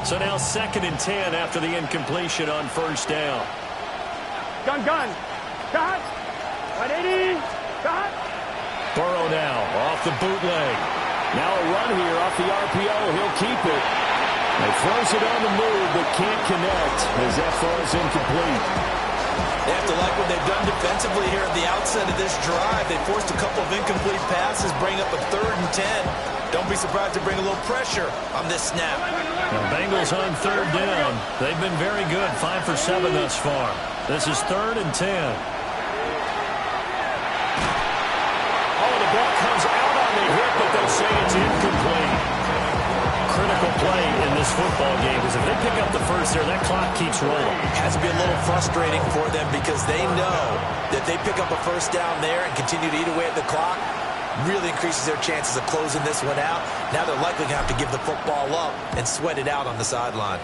So now 2nd and 10 after the incompletion on 1st down. Gun. Got. 180. Got. Burrow now off the bootleg. Now a run here off the RPO. He'll keep it. He throws it on the move but can't connect as that throw is incomplete. They have to like what they've done defensively here at the outset of this drive. They forced a couple of incomplete passes, bring up a 3rd and 10. Don't be surprised to bring a little pressure on this snap. The Bengals on 3rd down. They've been very good, 5 for 7 thus far. This is 3rd and 10. Oh, the ball comes out on the hit, but they'll say it's incomplete. Critical play in this football game because if they pick up the first there, that clock keeps rolling. It has to be a little frustrating for them because they know that they pick up a 1st down there and continue to eat away at the clock, really increases their chances of closing this one out. Now they're likely going to have to give the football up and sweat it out on the sideline.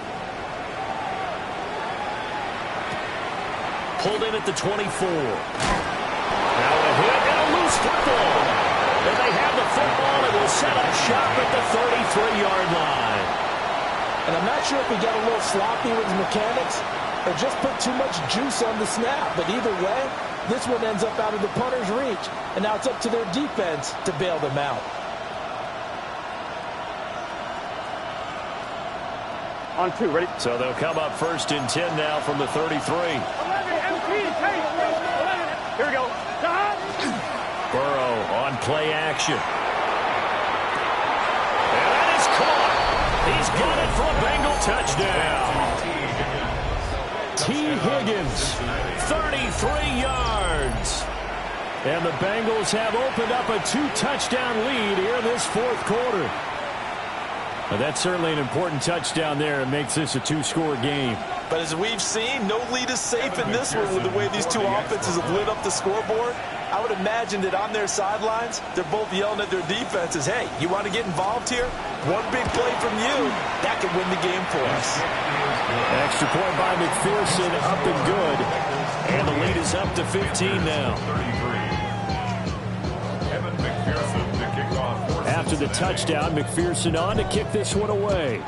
Pulled in at the 24. Now a hit and a loose football. And they have the football and will set up shop at the 33-yard line. And I'm not sure if he got a little sloppy with his mechanics or just put too much juice on the snap. But either way, this one ends up out of the punter's reach. And now it's up to their defense to bail them out. On 2, ready? So they'll come up 1st and 10 now from the 33. 11 MT. 11. Here we go. Stop. Burrow on play action. And that is caught. He's got it for a Bengal touchdown. T. Higgins, 33 yards. And the Bengals have opened up a 2-touchdown lead here in this 4th quarter. Well, that's certainly an important touchdown there. It makes this a 2-score game. But as we've seen, no lead is safe in this one with the way these two offenses have lit up the scoreboard. I would imagine that on their sidelines, they're both yelling at their defenses, hey, you want to get involved here? One big play from you, that could win the game for us. Extra point by McPherson, up and good. And the lead is up to 15 now. 33. Evan McPherson to kick off. after the touchdown. McPherson on to kick this one away.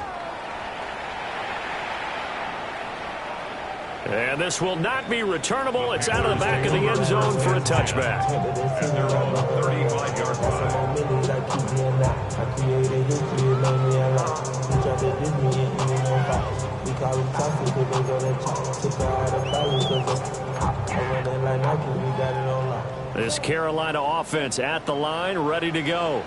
And this will not be returnable. It's out of the back of the end zone for a touchback. And they're on the 35-yard line. This Carolina offense at the line, ready to go.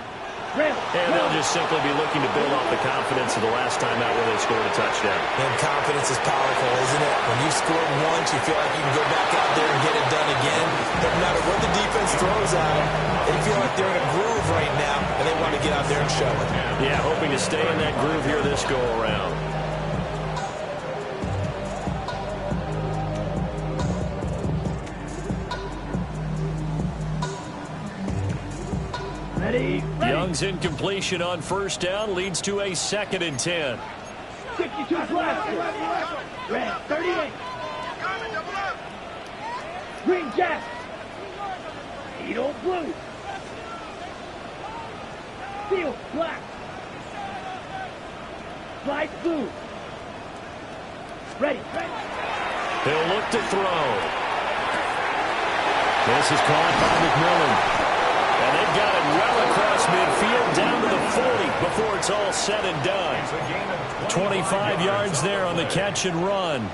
And they'll just simply be looking to build off the confidence of the last time out where they scored a touchdown. And confidence is powerful, isn't it? When you scored once, you feel like you can go back out there and get it done again. Doesn't matter what the defense throws at them. They feel like they're in a groove right now, and they want to get out there and show it. Yeah, hoping to stay in that groove here this go-around. Young's incompletion on first down leads to a 2nd and 10. 62 left. Red, 38. Green Jack. Eagle blue. Field black. Light blue. Ready. He'll look to throw. This is caught by McMillan. And they've got it well across midfield down to the 40 before it's all said and done. 25 yards there on the catch and run.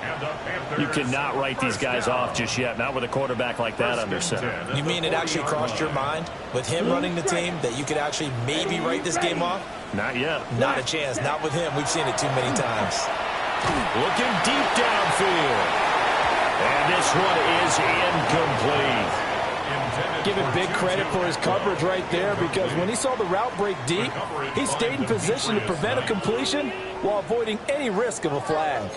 You cannot write these guys off just yet, not with a quarterback like that under center. You mean it actually crossed your mind with him running the team that you could actually maybe write this game off? Not yet. Not a chance. Not with him. We've seen it too many times. Looking deep downfield. And this one is incomplete. Give him big credit for his coverage right there, because when he saw the route break deep, he stayed in position to prevent a completion while avoiding any risk of a flag.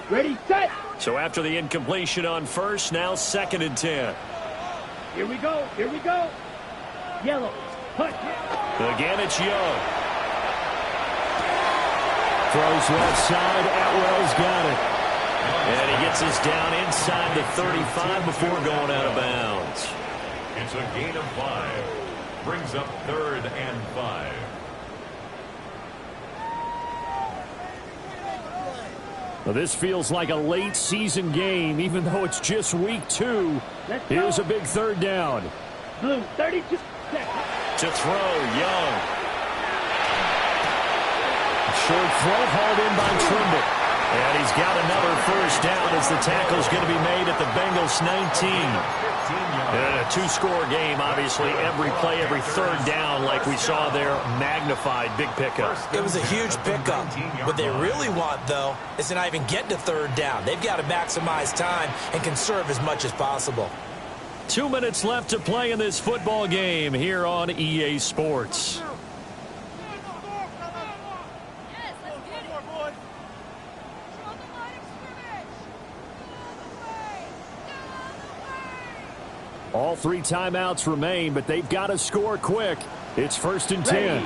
Ready, set. So after the incompletion on first, now 2nd and 10. Here we go. Yellow. Punch. Again, it's Young. Throws left side. Atwell's got it. And he gets us down inside the 35 before going out of bounds. It's a gain of 5. Brings up 3rd and 5. Well, this feels like a late season game, even though it's just week 2. Here's a big 3rd down. Blue, 32 seconds. To throw, Young. Short throw, hauled in by Trimble. And he's got another first down as the tackle's going to be made at the Bengals 19. And a 2-score game, obviously. Every play, every 3rd down, like we saw there, magnified. Big pickup. It was a huge pickup. What they really want, though, is to not even get to 3rd down. They've got to maximize time and conserve as much as possible. 2 minutes left to play in this football game here on EA Sports. All 3 timeouts remain, but they've got to score quick. It's 1st and 10.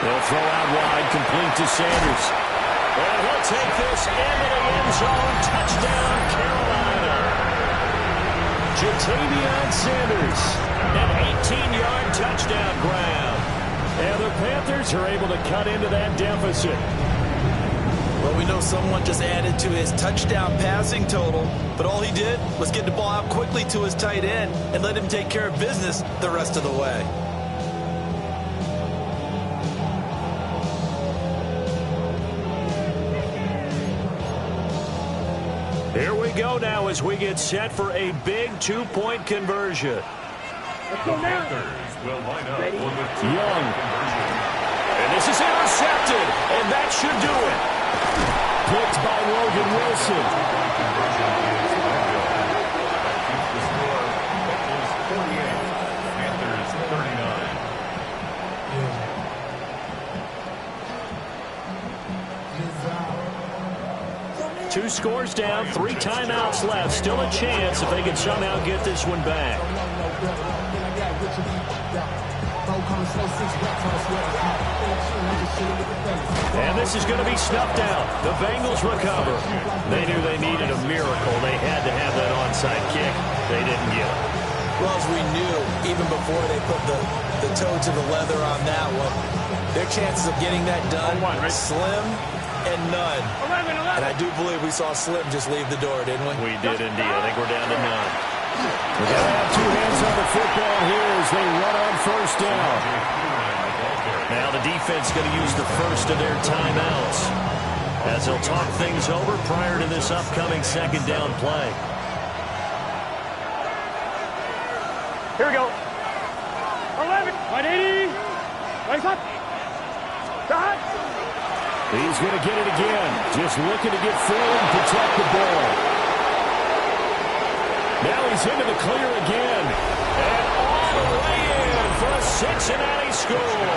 They'll throw out wide, complete to Sanders. And he'll take this into the end zone. Touchdown, Carolina. Jatavion Sanders, an 18-yard touchdown grab. And the Panthers are able to cut into that deficit. Well, we know someone just added to his touchdown passing total, but all he did was get the ball out quickly to his tight end and let him take care of business the rest of the way. Here we go now as we get set for a big 2-point conversion. Let's go now. Panthers will line up for the Young. conversion. And this is intercepted, and that should do it. Picked by Logan Wilson. The score, Bengals 48, Panthers 39. 2 scores down, 3 timeouts left. Still a chance if they can somehow get this one back. And this is going to be snuffed out. The Bengals recover. They knew they needed a miracle. They had to have that onside kick. They didn't get it. Well, as we knew, even before they put the toe to the leather on that one, their chances of getting that done, slim and none. 11. And I do believe we saw Slim just leave the door, didn't we? We did indeed. I think we're down to none. We're going to have two hands on the football here as they run on first down. Now the defense going to use the first of their timeouts as they'll talk things over prior to this upcoming second down play. Here we go. 11. 180. Right up. Stop. He's going to get it again. Just looking to get forward and protect the ball. Now he's into the clear again. And all the way in for a Cincinnati score.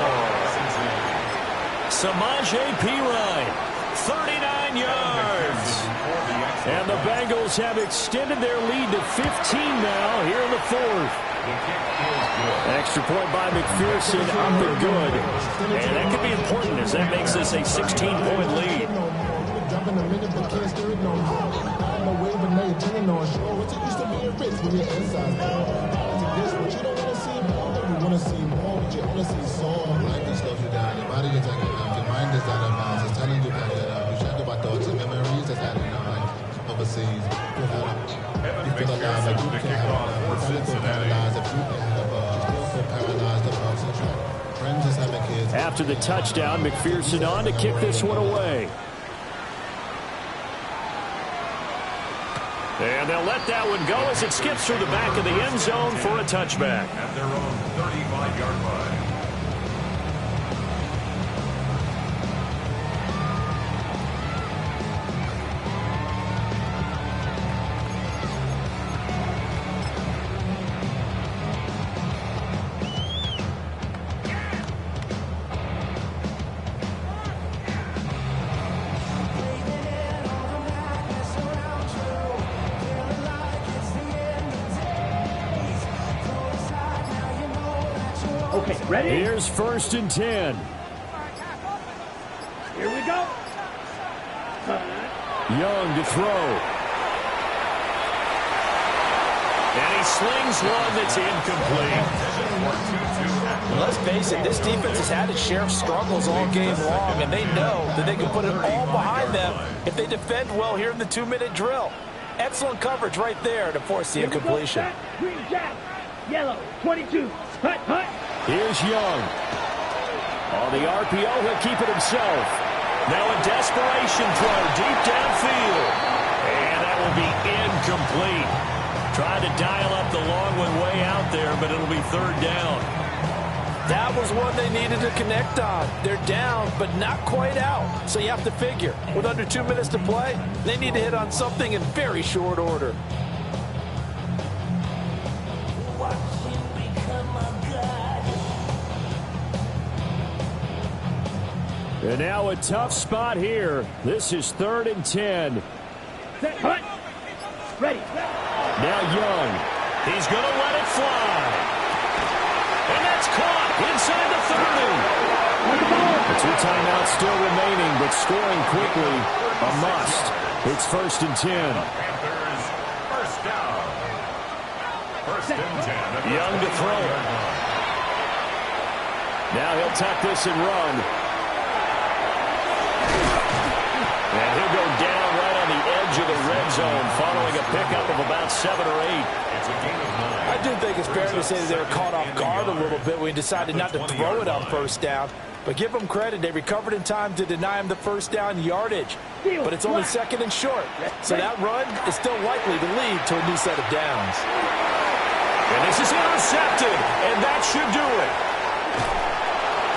Samaje Perine, 39 yards. And the Bengals have extended their lead to 15 now here in the fourth. Extra point by McPherson up and good. And that could be important as that makes this a 16-point lead. After the touchdown, McPherson on to kick this one away. And they'll let that one go as it skips through the back of the end zone for a touchback. At their own 35-yard line. Okay, ready? Here's 1st and 10. Here we go. Young to throw. And he slings one that's incomplete. And let's face it, this defense has had its share of struggles all game long, and they know that they can put it all behind them if they defend well here in the 2-minute drill. Excellent coverage right there to force the incompletion. Green jack, yellow, 22. Hut, hut. Here's Young. On the RPO, he'll keep it himself. Now a desperation throw deep downfield. And that will be incomplete. Tried to dial up the long one way out there, but it'll be 3rd down. That was one they needed to connect on. They're down, but not quite out. So you have to figure, with under 2 minutes to play, they need to hit on something in very short order. And now a tough spot here. This is 3rd and 10. Set, hut. Ready. Now Young. He's going to let it fly. And that's caught inside the 30. The 2 timeouts still remaining, but scoring quickly, a must. It's 1st and 10. Panthers, first down. 1st and 10. Young to throw. Now he'll tuck this and run. And he'll go down right on the edge of the red zone following a pickup of about 7 or 8. It's a gain of 9. I do think it's fair to say that they were caught off guard a little bit when we decided not to throw it on 1st down. But give them credit, they recovered in time to deny him the 1st down yardage. But it's only 2nd and short. So that run is still likely to lead to a new set of downs. And this is intercepted, and that should do it.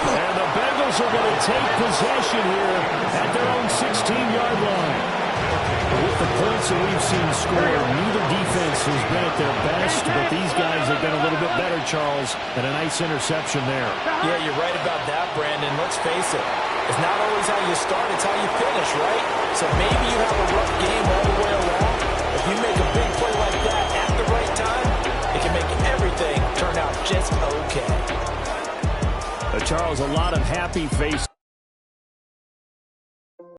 And the Bengals are going to take possession here at their own 16-yard line. With the points that we've seen scored, neither defense has been at their best, but these guys have been a little bit better, Charles, and a nice interception there. Yeah, you're right about that, Brandon. Let's face it. It's not always how you start, it's how you finish, right? So maybe you have a rough game all the way along. If you make a big play like that at the right time, it can make everything turn out just okay. Charles, a lot of happy faces.